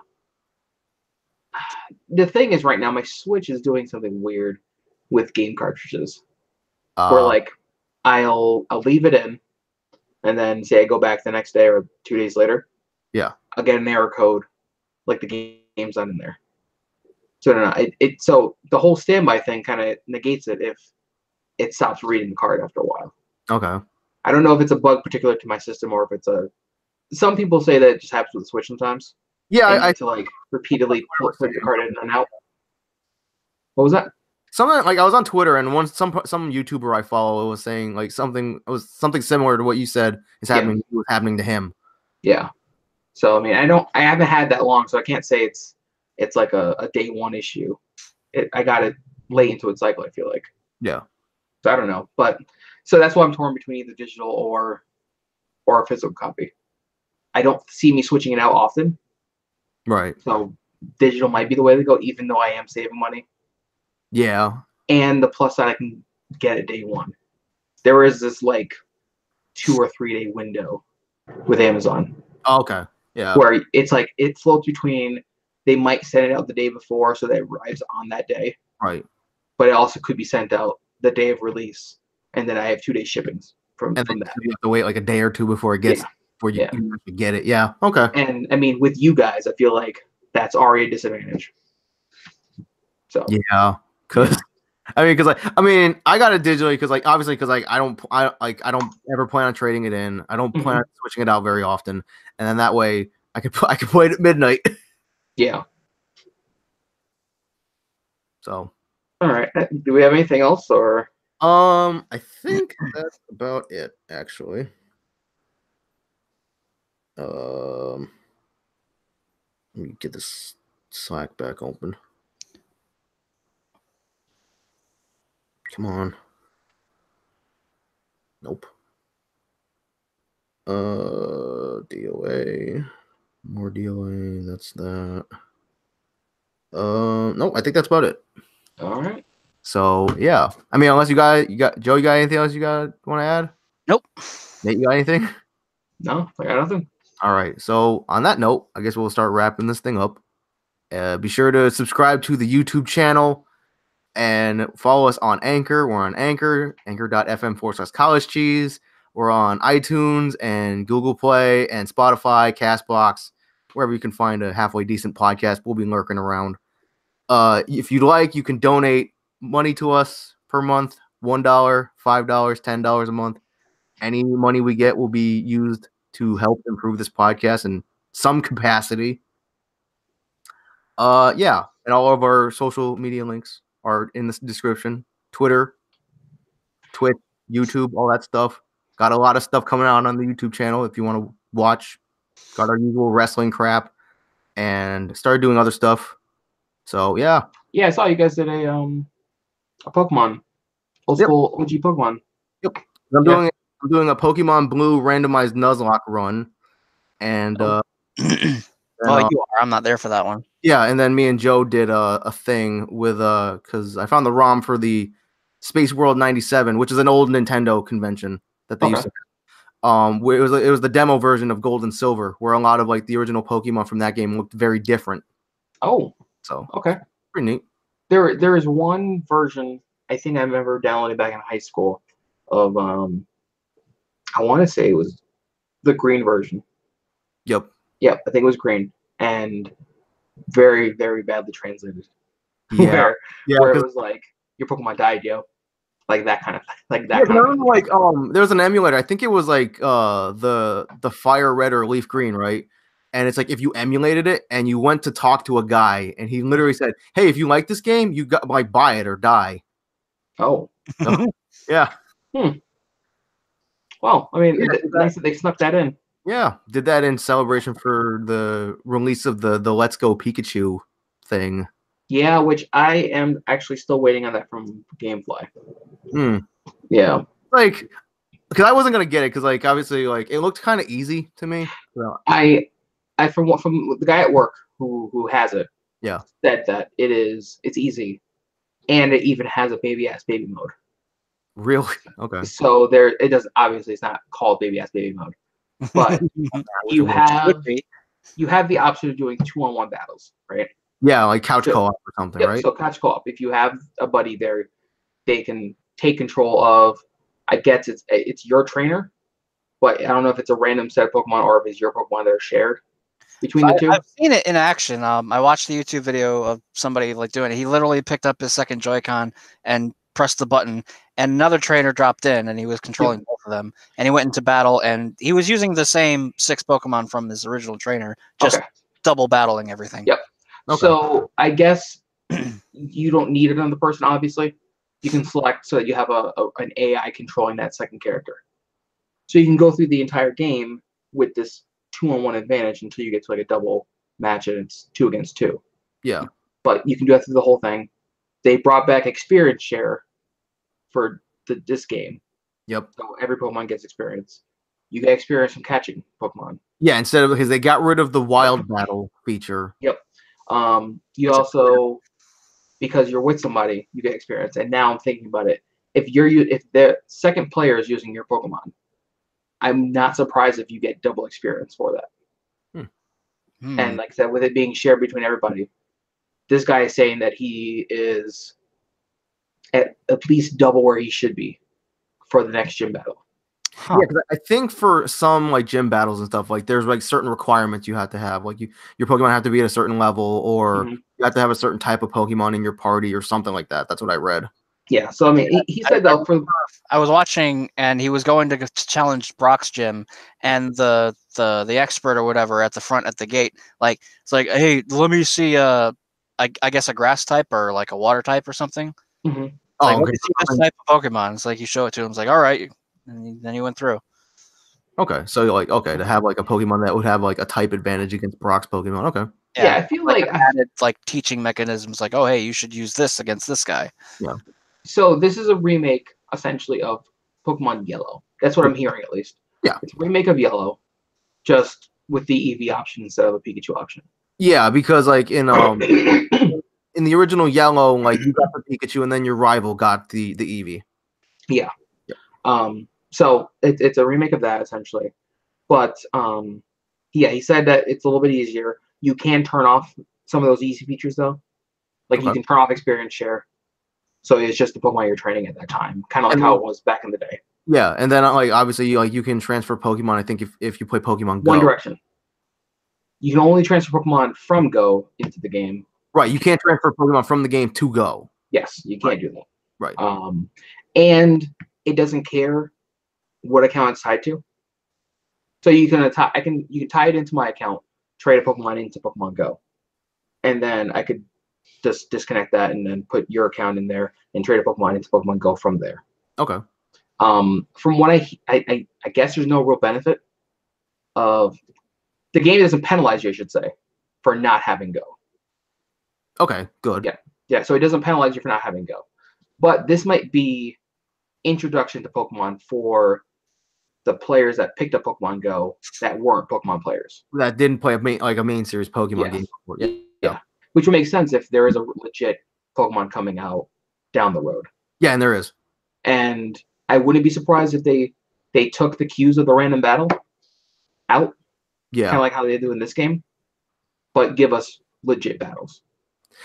The thing is, right now my Switch is doing something weird with game cartridges, where like I'll leave it in, and then say I go back the next day or 2 days later. Yeah. I'll get an error code, like the game's not in there. So no, so the whole standby thing kind of negates it if it stops reading the card after a while. Okay. I don't know if it's a bug particular to my system or if it's a. Some people say that it just happens with the Switch sometimes. Yeah, I to like repeatedly put the card in and out. What was that? Something like I was on Twitter and some YouTuber I follow was saying like something similar to what you said is happening was happening to him. Yeah. So I mean I haven't had that long, so I can't say it's like a day one issue. I got it late into its cycle, I feel like. Yeah. So I don't know. But so that's why I'm torn between either digital or a physical copy. I don't see me switching it out often. Right. So digital might be the way to go, even though I am saving money. Yeah. And the plus side, I can get it day one. There is this like 2 or 3 day window with Amazon. Oh, okay. Yeah. Where it's like it floats between they might send it out the day before so that it arrives on that day. Right. But it also could be sent out the day of release. And then I have 2 day shippings from that. You have to wait like a day or two before it gets before you get it. Yeah. Okay. And I mean with you guys, I feel like that's already a disadvantage. So yeah. Because I got it digitally because like obviously because like I don't ever plan on trading it in. I don't plan on switching it out very often, and then that way I could play it at midnight. Yeah. So. All right. Do we have anything else or? I think that's about it actually. Let me get this Slack back open. Come on. Nope. DOA. More DOA. That's that. Nope. I think that's about it. All right. So yeah. I mean, unless you got Joe, you got anything else you want to add? Nope. Nate, you got anything? No, I got nothing. All right. So on that note, I guess we'll start wrapping this thing up. Be sure to subscribe to the YouTube channel and follow us on Anchor. We're on Anchor, anchor.fm/College Cheese. We're on iTunes and Google Play and Spotify, CastBox, wherever you can find a halfway decent podcast. We'll be lurking around. If you'd like, you can donate money to us per month, $1, $5, $10 a month. Any money we get will be used to help improve this podcast in some capacity. Yeah, and all of our social media links are in the description. Twitter, Twitch, YouTube, all that stuff. Got a lot of stuff coming out on the YouTube channel if you want to watch. Got our usual wrestling crap and started doing other stuff. So yeah. Yeah, I saw you guys did a Pokemon. Old school OG Pokemon. Yep. I'm doing a Pokemon Blue randomized Nuzlocke run. And you are. I'm not there for that one. Yeah, and then me and Joe did a thing with because I found the ROM for the Space World 97, which is an old Nintendo convention that they used to it was the demo version of Gold and Silver, where a lot of like the original Pokemon from that game looked very different. Oh. So okay. Pretty neat. There is one version I think I remember downloading back in high school of I want to say it was the green version. Yep, I think it was green and very, very badly translated. Yeah. Where it was like your Pokemon died, yo. Like that kind of like that. Yeah, like there was an emulator. I think it was like the Fire Red or Leaf Green, right? And it's like if you emulated it and you went to talk to a guy and he literally said, "Hey, if you like this game, you got like buy it or die." Oh. So, yeah. Well, I mean, nice that they snuck that in. Yeah, did that in celebration for the release of the Let's Go Pikachu thing. Yeah, which I am actually still waiting on that from GameFly. Yeah, like because I wasn't gonna get it because like obviously like it looked kind of easy to me. So. I from the guy at work who has it. Yeah, said that it's easy, and it even has a baby mode. Really? Okay. So it doesn't obviously it's not called baby mode. But you have the option of doing 2-on-1 battles, right? Yeah, like couch co-op or something, right? So couch co-op. If you have a buddy there, they can take control of. I guess it's your trainer, but I don't know if it's a random set of Pokemon or if it's your Pokemon that are shared between the two. I've seen it in action. I watched the YouTube video of somebody like doing it. He literally picked up his second Joy-Con and pressed the button, and another trainer dropped in, and he was controlling both of them. And he went into battle, and he was using the same 6 Pokemon from his original trainer, just double battling everything. Yep. Okay. So I guess you don't need another person. Obviously, you can select so that you have an AI controlling that second character. So you can go through the entire game with this 2-on-1 advantage until you get to like a double match, and it's 2 against 2. Yeah. But you can do that through the whole thing. They brought back experience share for this game. Yep. So every Pokemon gets experience. You get experience from catching Pokemon. Yeah, instead of because they got rid of the wild battle feature. Yep. You also, because you're with somebody, you get experience. And now I'm thinking about it. If the second player is using your Pokemon, I'm not surprised if you get double experience for that. And like I said, with it being shared between everybody, this guy is saying that he is at least double where he should be for the next gym battle. Yeah, because I think for some like gym battles and stuff, like there's like certain requirements you have to have. Like your Pokemon have to be at a certain level, or you have to have a certain type of Pokemon in your party, or something like that. That's what I read. Yeah, so I mean, he said that I was watching, and he was going to challenge Brock's gym, and the expert or whatever at the front at the gate, like it's like, hey, let me see, I guess a grass type or like a water type or something. Mm-hmm. Like, let me see this type of Pokemon. It's like you show it to him. It's like, all right, and then he went through. Okay, so like to have like a Pokemon that would have like a type advantage against Brock's Pokemon. Okay. Yeah, I feel like added like teaching mechanisms, like, oh hey, you should use this against this guy. Yeah. So this is a remake, essentially, of Pokemon Yellow. That's what I'm hearing, at least. Yeah. It's a remake of Yellow, just with the EV option instead of a Pikachu option. Yeah, because like in the original Yellow, like you got the Pikachu, and then your rival got the Eevee. Yeah. So it's a remake of that, essentially. But, yeah, he said that it's a little bit easier. You can turn off some of those easy features though. Like you can turn off experience share, so it's just the Pokemon you're training at that time, kind of like how it was back in the day. Yeah, and then like obviously you can transfer Pokemon. I think if you play Pokemon Go. One Direction. You can only transfer Pokemon from Go into the game. Right, you can't transfer Pokemon from the game to Go. Yes, you can't do that. Right. And it doesn't care what account it's tied to. So you can tie it into my account, trade a Pokemon into Pokemon Go, and then I could just disconnect that and then put your account in there and trade a Pokemon into Pokemon Go from there. Okay. From what I guess there's no real benefit of the game doesn't penalize you, I should say, for not having Go. Okay, good. Yeah. So it doesn't penalize you for not having Go, but this might be introduction to Pokemon for the players that picked up Pokemon Go that weren't Pokemon players that didn't play a main series Pokemon game before. Yeah, which would make sense if there is a legit Pokemon coming out down the road. Yeah, and there is. And I wouldn't be surprised if they took the cues of the random battle out. Yeah, kind of like how they do in this game, but give us legit battles.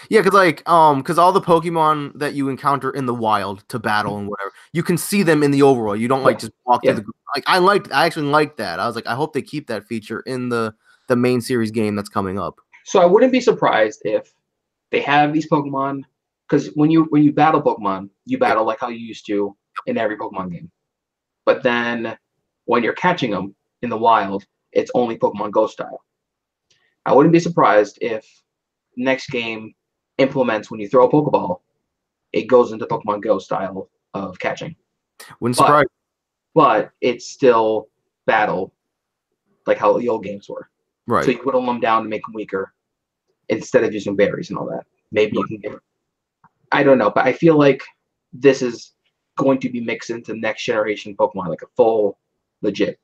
Yeah, because all the Pokemon that you encounter in the wild to battle and whatever, you can see them in the overworld. You don't just walk through the like. I actually liked that. I was like, I hope they keep that feature in the main series game that's coming up. So I wouldn't be surprised if they have these Pokemon, because when you battle Pokemon, you battle like how you used to in every Pokemon game. But then when you're catching them in the wild, it's only Pokemon Go style. I wouldn't be surprised if next game implements when you throw a Pokeball, it goes into Pokemon Go style of catching. Wouldn't surprise. But it's still battle like how the old games were. Right. So you whittle them down to make them weaker instead of using berries and all that. Maybe you can get. I don't know, but I feel like this is going to be mixed into next generation Pokemon, like a full legit.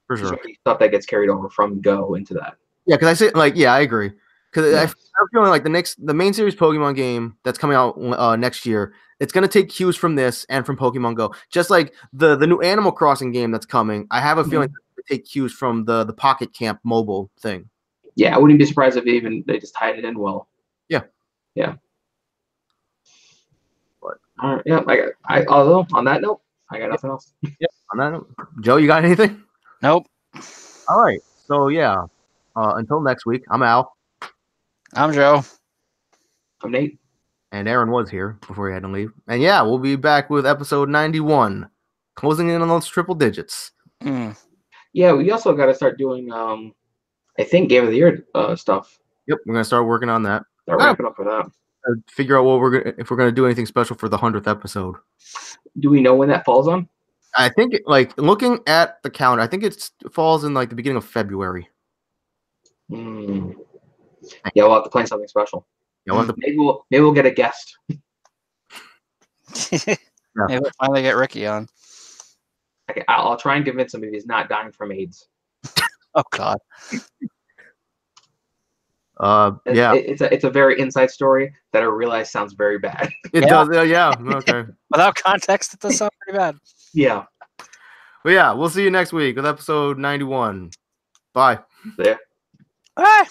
For sure. Stuff that gets carried over from Go into that. Yeah, because I agree. Because I'm feeling like the main series Pokemon game that's coming out next year, it's gonna take cues from this and from Pokemon Go. Just like the new Animal Crossing game that's coming, I have a feeling they take cues from the Pocket Camp mobile thing. Yeah, I wouldn't be surprised if they just tied it in well. Yeah. But although on that note, I got nothing else. Yeah. On that note, Joe, you got anything? Nope. All right. So yeah. Until next week, I'm Al. I'm Joe. I'm Nate. And Aaron was here before he had to leave. And yeah, we'll be back with episode 91, closing in on those triple digits. Yeah, we also got to start doing, I think, Game of the Year stuff. Yep, we're gonna start working on that. Start wrapping up for that. Figure out if we're gonna do anything special for the 100th episode. Do we know when that falls on? I think, looking at the calendar, I think it falls in the beginning of February. Yeah, we'll have to plan something special. Yeah, maybe we'll get a guest. Maybe we'll finally get Ricky on. Okay, I'll try and convince him if he's not dying from AIDS. Oh God. Yeah, it's a very inside story that I realize sounds very bad. It does. Yeah. Okay. Without context, it does sound pretty bad. Yeah. But yeah, we'll see you next week with episode 91. Bye. Yeah. Bye.